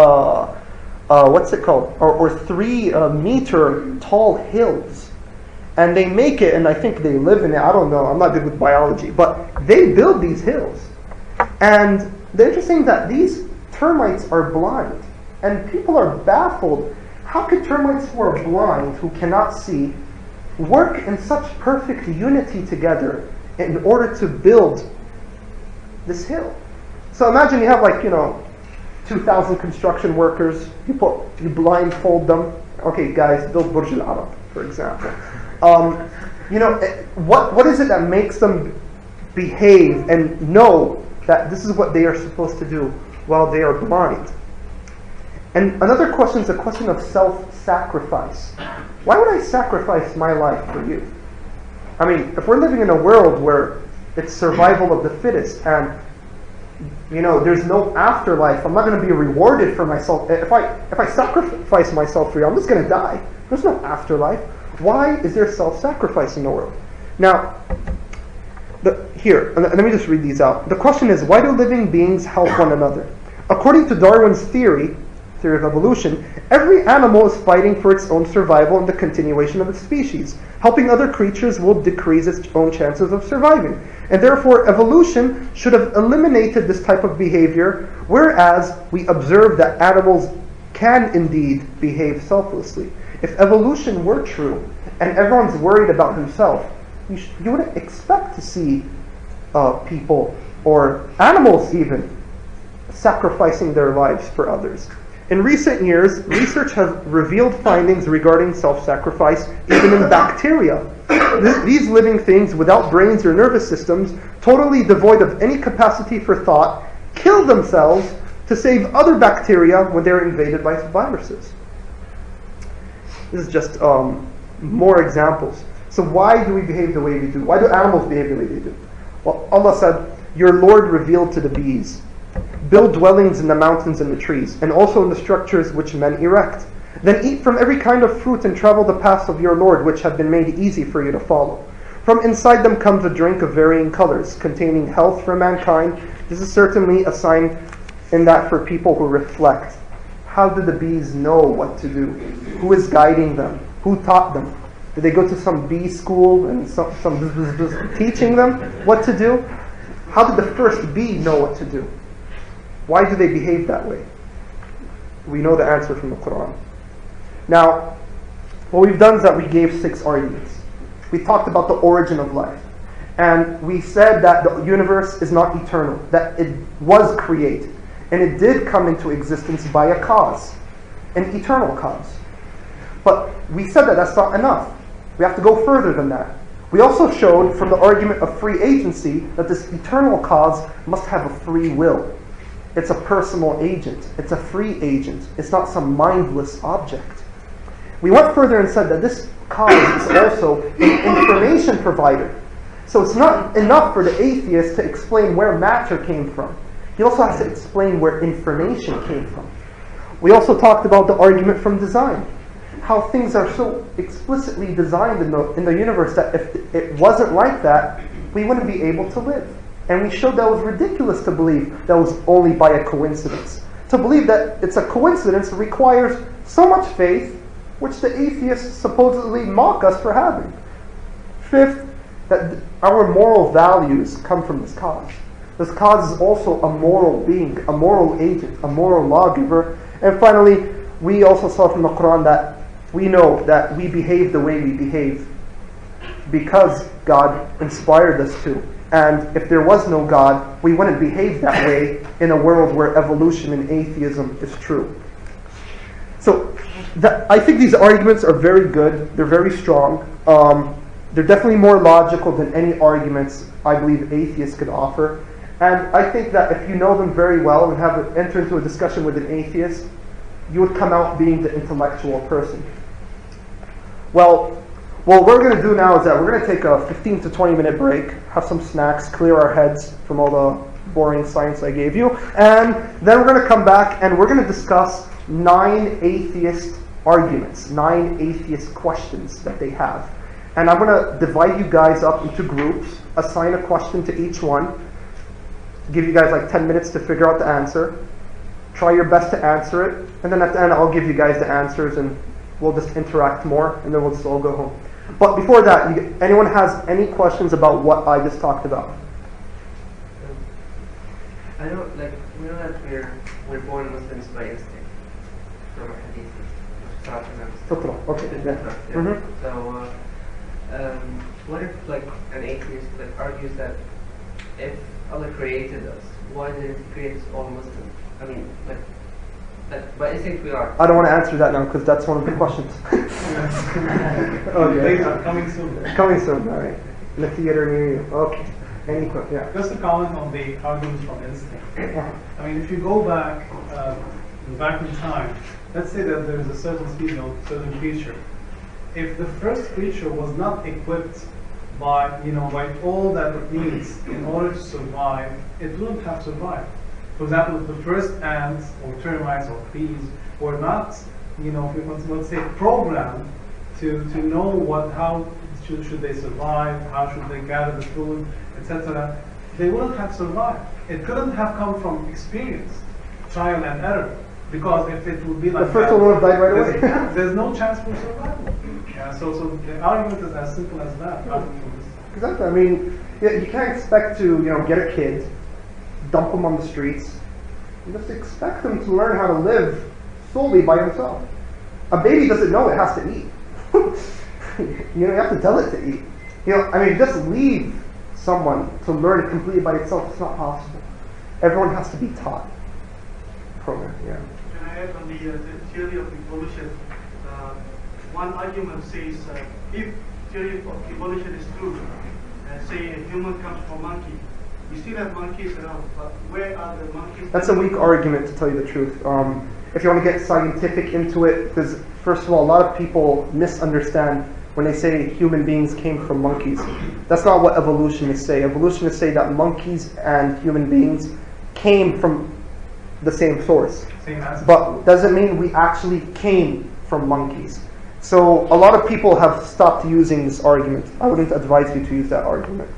what's it called? Or 3 meter tall hills. And they make it, and I think they live in it. I don't know. I'm not good with biology. But they build these hills. And the interesting thing that these termites are blind. And people are baffled. How could termites who are blind, who cannot see, work in such perfect unity together in order to build this hill? So imagine you have 2,000 construction workers. You blindfold them. Okay, guys, build Burj Al Arab, for example. What is it that makes them behave and know that this is what they are supposed to do while they are blind? And another question is a question of self-sacrifice. Why would I sacrifice my life for you? I mean, if we're living in a world where it's survival of the fittest and there's no afterlife, I'm not going to be rewarded for myself. If I sacrifice myself for you, I'm just going to die. There's no afterlife. Why is there self-sacrifice in the world? Now, let me just read these out. The question is, why do living beings help one another? According to Darwin's theory of evolution, every animal is fighting for its own survival and the continuation of its species. Helping other creatures will decrease its own chances of surviving. And therefore, evolution should have eliminated this type of behavior, whereas we observe that animals can indeed behave selflessly. If evolution were true, and everyone's worried about himself, you wouldn't expect to see people, or animals even, sacrificing their lives for others. In recent years, research has revealed findings regarding self-sacrifice even in bacteria. These living things without brains or nervous systems, totally devoid of any capacity for thought, kill themselves to save other bacteria when they're invaded by viruses. This is just more examples. So why do we behave the way we do? Why do animals behave the way they do? Well, Allah said, "Your Lord revealed to the bees, build dwellings in the mountains and the trees, and also in the structures which men erect. Then eat from every kind of fruit and travel the paths of your Lord, which have been made easy for you to follow. From inside them comes a drink of varying colors, containing health for mankind. This is certainly a sign in that for people who reflect, how do the bees know what to do? Who is guiding them? Who taught them? Did they go to some bee school and some teaching them what to do? How did the first bee know what to do? Why do they behave that way? We know the answer from the Quran. Now, what we've done is that we gave 6 arguments. We talked about the origin of life. And we said that the universe is not eternal, that it was created. And it did come into existence by a cause, an eternal cause. But we said that that's not enough. We have to go further than that. We also showed from the argument of free agency that this eternal cause must have a free will. It's a personal agent. It's a free agent. It's not some mindless object. We went further and said that this cause is also an information provider. So it's not enough for the atheist to explain where matter came from. He also has to explain where information came from. We also talked about the argument from design. How things are so explicitly designed in the universe that if it wasn't like that, we wouldn't be able to live. And we showed that it was ridiculous to believe that was only by a coincidence. To believe that it's a coincidence requires so much faith, which the atheists supposedly mock us for having. 5th, that our moral values come from this cause. This cause is also a moral being, a moral agent, a moral lawgiver. And finally, we also saw from the Quran that we know that we behave the way we behave because God inspired us to. And if there was no God, we wouldn't behave that way in a world where evolution and atheism is true. So I think these arguments are very good. They're very strong. They're definitely more logical than any arguments I believe atheists could offer. And I think that if you know them very well and enter into a discussion with an atheist, you would come out being the intellectual person. Well, what we're going to do now is that we're going to take a 15 to 20 minute break, have some snacks, clear our heads from all the boring science I gave you, and then we're going to come back and we're going to discuss 9 atheist arguments, 9 atheist questions that they have. And I'm going to divide you guys up into groups, assign a question to each one, give you guys like 10 minutes to figure out the answer, try your best to answer it, and then at the end I'll give you guys the answers and we'll just interact more and then we'll just all go home. But before that, anyone has any questions about what I just talked about? I know, like, we know that we're born Muslims by instinct from our hadith. Okay. Yeah. Mm-hmm. So, what if, like, an atheist argues that if Allah created us, why did He create us all Muslims? I mean, like by instinct we are. I don't want to answer that now because that's one of the questions. Later, coming soon. Coming soon, all right. In the theater near you. Okay. Any question? Yeah. Just to comment on the arguments from instinct. I mean, if you go back in time, let's say that there is a certain species or certain creature. If the first creature was not equipped by all that it needs in order to survive, it wouldn't have survived. For example, if the first ants or termites or bees were not, let's say, programmed to know how should they survive, how should they gather the food, etc., they wouldn't have survived. It couldn't have come from experience, trial and error, because if it would be like the first one would have died right away. There's no chance for survival. Yeah, so the argument is as simple as that. Exactly. I mean, you can't expect to get a kid, dump them on the streets, and just expect them to learn how to live solely by himself. A baby doesn't know it has to eat. You have to tell it to eat. Just leave someone to learn it completely by itself. It's not possible. Everyone has to be taught. Program. Yeah. Can I add on the theory of evolution? One argument says if theory of evolution is true, and say a human comes from monkey, we still have monkeys around, but where are the monkeys? That's a weak argument, to tell you the truth. If you want to get scientific into it, because first of all, a lot of people misunderstand when they say human beings came from monkeys. That's not what evolutionists say. Evolutionists say that monkeys and human beings came from the same source. But doesn't mean we actually came from monkeys. So a lot of people have stopped using this argument. I wouldn't advise you to use that argument.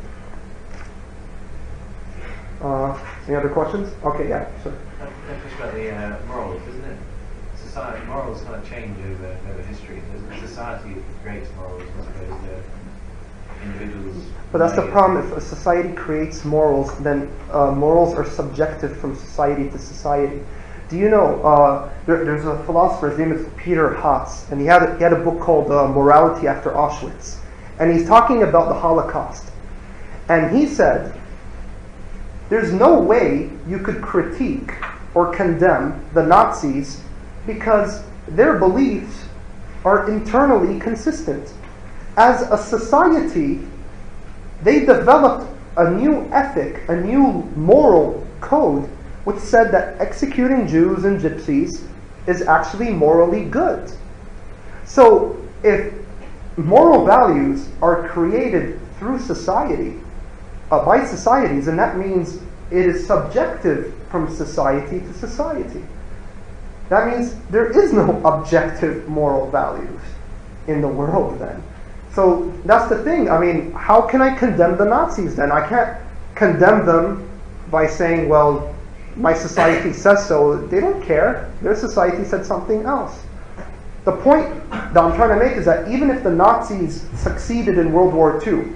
Any other questions? Okay, yeah, sure. ultimately morals, isn't it? Society, morals kind of change over history. Society creates morals as opposed to individuals. But that's the problem. If a society creates morals, then morals are subjective from society to society. Do you know, there's a philosopher, his name is Peter Haas, and he had a book called Morality After Auschwitz. And he's talking about the Holocaust. And he said, there's no way you could critique or condemn the Nazis because their beliefs are internally consistent. As a society, they developed a new ethic, a new moral code, which said that executing Jews and gypsies is actually morally good. So if moral values are created through society, by societies, and that means it is subjective from society to society. That means there is no objective moral values in the world then. So that's the thing. I mean, how can I condemn the Nazis then? I can't condemn them by saying, well, my society says so. They don't care. Their society said something else. The point that I'm trying to make is that even if the Nazis succeeded in World War II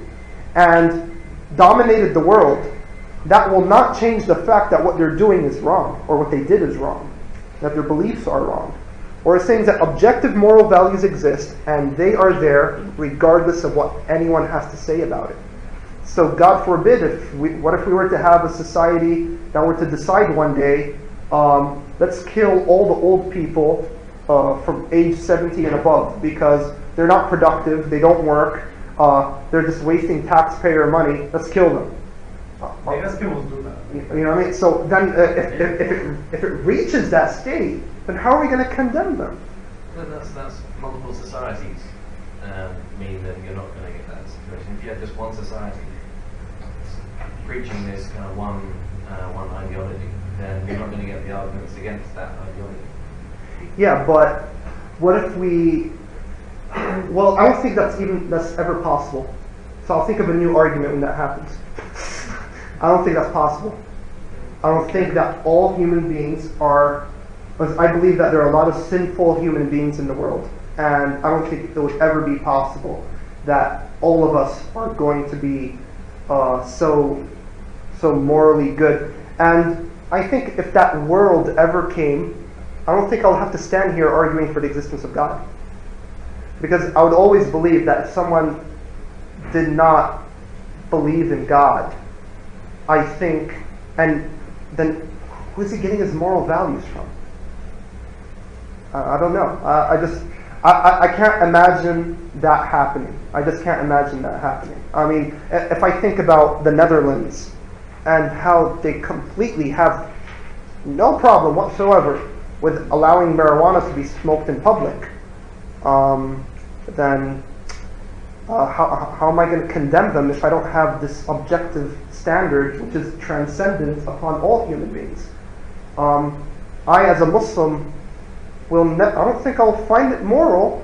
and dominated the world, that will not change the fact that what they're doing is wrong, or what they did is wrong, that their beliefs are wrong. Or it's saying that objective moral values exist, and they are there regardless of what anyone has to say about it. So God forbid, what if we were to have a society that were to decide one day, let's kill all the old people from age 70 and above because they're not productive, they don't work, they're just wasting taxpayer money, let's kill them. The Eskimos do that. You know what I mean? So then if it reaches that state, then how are we going to condemn them? Well, that's multiple societies mean that you're not going to get that situation. If you have just one society preaching this kind of one ideology, then you're not going to get the arguments against that ideology. Yeah, but what if we... Well, I don't think that's ever possible. So I'll think of a new argument when that happens. I don't think that's possible. I don't think that all human beings are... I believe that there are a lot of sinful human beings in the world. And I don't think it would ever be possible that all of us are going to be so morally good. And I think if that world ever came, I don't think I'll have to stand here arguing for the existence of God. Because I would always believe that if someone did not believe in God, I think, and then who is he getting his moral values from? I don't know. I can't imagine that happening. I just can't imagine that happening. I mean, if I think about the Netherlands and how they completely have no problem whatsoever with allowing marijuana to be smoked in public, then how am I going to condemn them if I don't have this objective standard which is transcendent upon all human beings? I, as a Muslim, I don't think I'll find it moral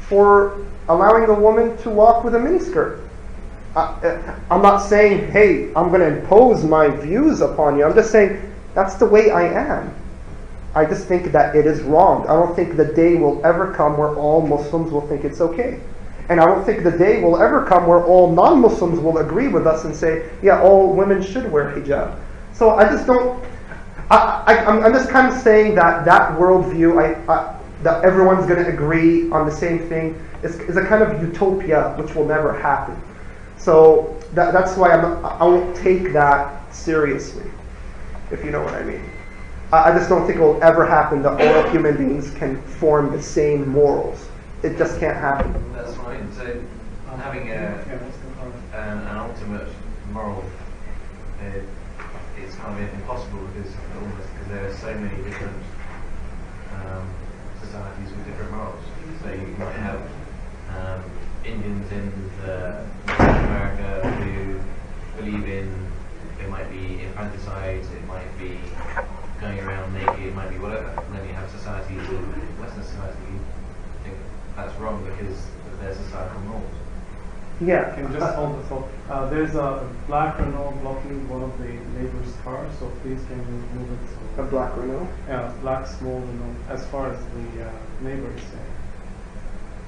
for allowing a woman to walk with a miniskirt. I'm not saying, hey, I'm going to impose my views upon you. I'm just saying that's the way I am. I just think that it is wrong. I don't think the day will ever come where all Muslims will think it's okay. And I don't think the day will ever come where all non-Muslims will agree with us and say, yeah, all women should wear hijab. So I just don't... I'm just kind of saying that worldview, that everyone's going to agree on the same thing, is a kind of utopia which will never happen. So that's why I won't take that seriously, if you know what I mean. I just don't think it will ever happen that all human beings can form the same morals. It just can't happen. That's right. So having an ultimate moral it's kind of impossible because there are so many different societies with different morals. So you might have Indians in America who believe it might be infanticide, it might be going around naked, it might be whatever. And then you have societies in Western society who think that's wrong because of their societal norms. Yeah. Can you just hold the thought? There's a black Renault blocking one of the neighbor's cars, so please can you move it? A black Renault. Yeah, black small Renault, as far as the neighbor is saying.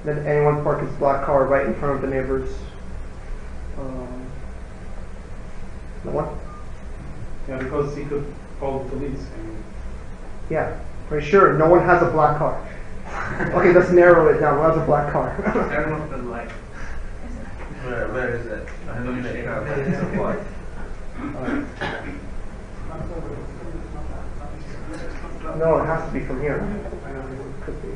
Did anyone park his black car right in front of the neighbor's? No one? Yeah, because he could call the police. I mean, Yeah, for sure. No one has a black car. Okay, let's narrow it down. Who has a black car? Turn off the light. Where is it? I don't know. It's a what? No, it has to be from here. Could be.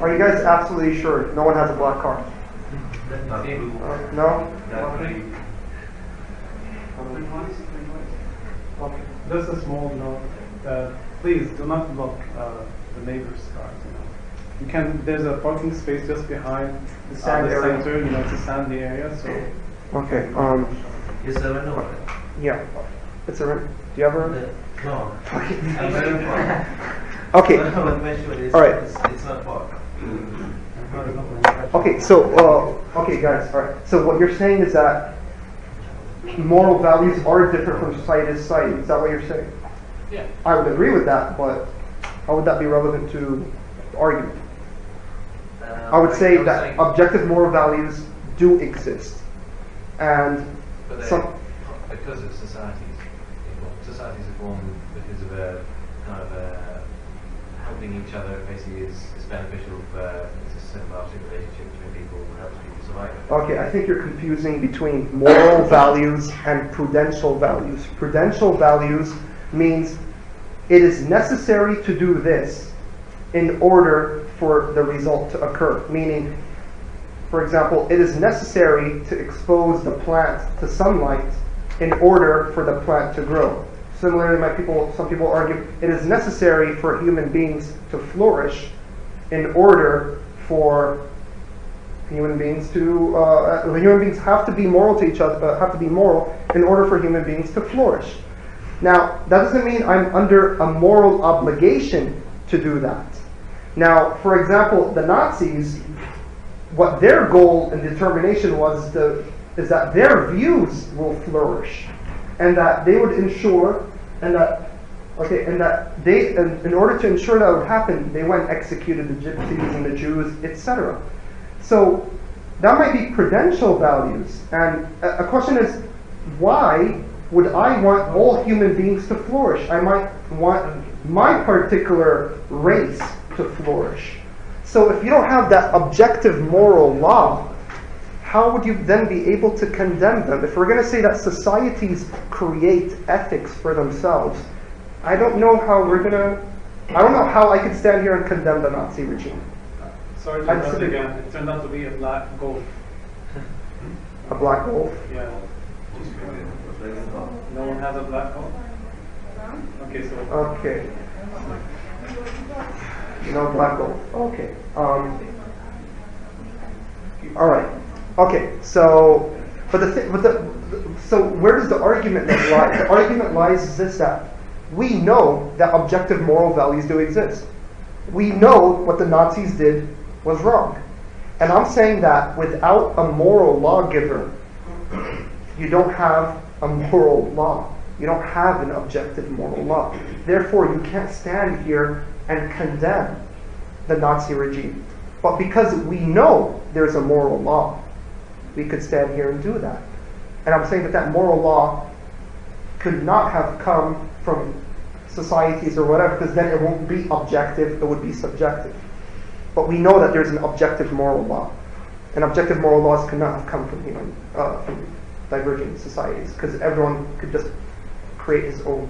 Are you guys absolutely sure no one has a black car? No? Okay. Okay. just a small note. Please do not block the neighbor's cars. You can. There's a parking space just behind The sand area. center. It's a sandy area. So Okay. Is there a no? Yeah. It's a. Do you have a? No. Okay. All right. It's not park. Okay. So. Okay, guys. All right. So what you're saying is that moral values are different from society to society. Is that what you're saying? Yeah. I would agree with that, but how would that be relevant to the argument? I would say that objective moral values do exist, and But because of societies are formed because of a kind of helping each other. Basically, is beneficial for it's a symbiotic relationship between people and helps people survive. Okay, I think you're confusing between moral values and prudential values. Prudential values means it is necessary to do this in order for the result to occur. Meaning, for example, it is necessary to expose the plant to sunlight in order for the plant to grow. Similarly, some people argue it is necessary for human beings to flourish in order for human beings have to be moral to each other, have to be moral in order for human beings to flourish. Now, that doesn't mean I'm under a moral obligation to do that. Now, for example, the Nazis, what their goal and determination was is that their views will flourish, and that they would ensure, in order to ensure that would happen, they went and executed the gypsies and the Jews, etc. So that might be prudential values, and a question is, why would I want all human beings to flourish? I might want my particular race to flourish. So if you don't have that objective moral law, how would you then be able to condemn them? If we're going to say that societies create ethics for themselves, I don't know how I could stand here and condemn the Nazi regime. sorry to interrupt again. It turned out to be a black Golf. A black wolf. Yeah. No one has a black Golf. Okay, so. Okay. No black wolf. Okay. All right. Okay. So, so where does the argument then lie? The argument lies is this: that we know that objective moral values do exist. We know what the Nazis did was wrong, and I'm saying that without a moral lawgiver, you don't have a moral law. You don't have an objective moral law. Therefore, you can't stand here and condemn the Nazi regime. But because we know there's a moral law, we could stand here and do that. And I'm saying that moral law could not have come from societies or whatever, because then it won't be objective, it would be subjective. But we know that there's an objective moral law. And objective moral laws could not have come from from divergent societies, because everyone could just create his own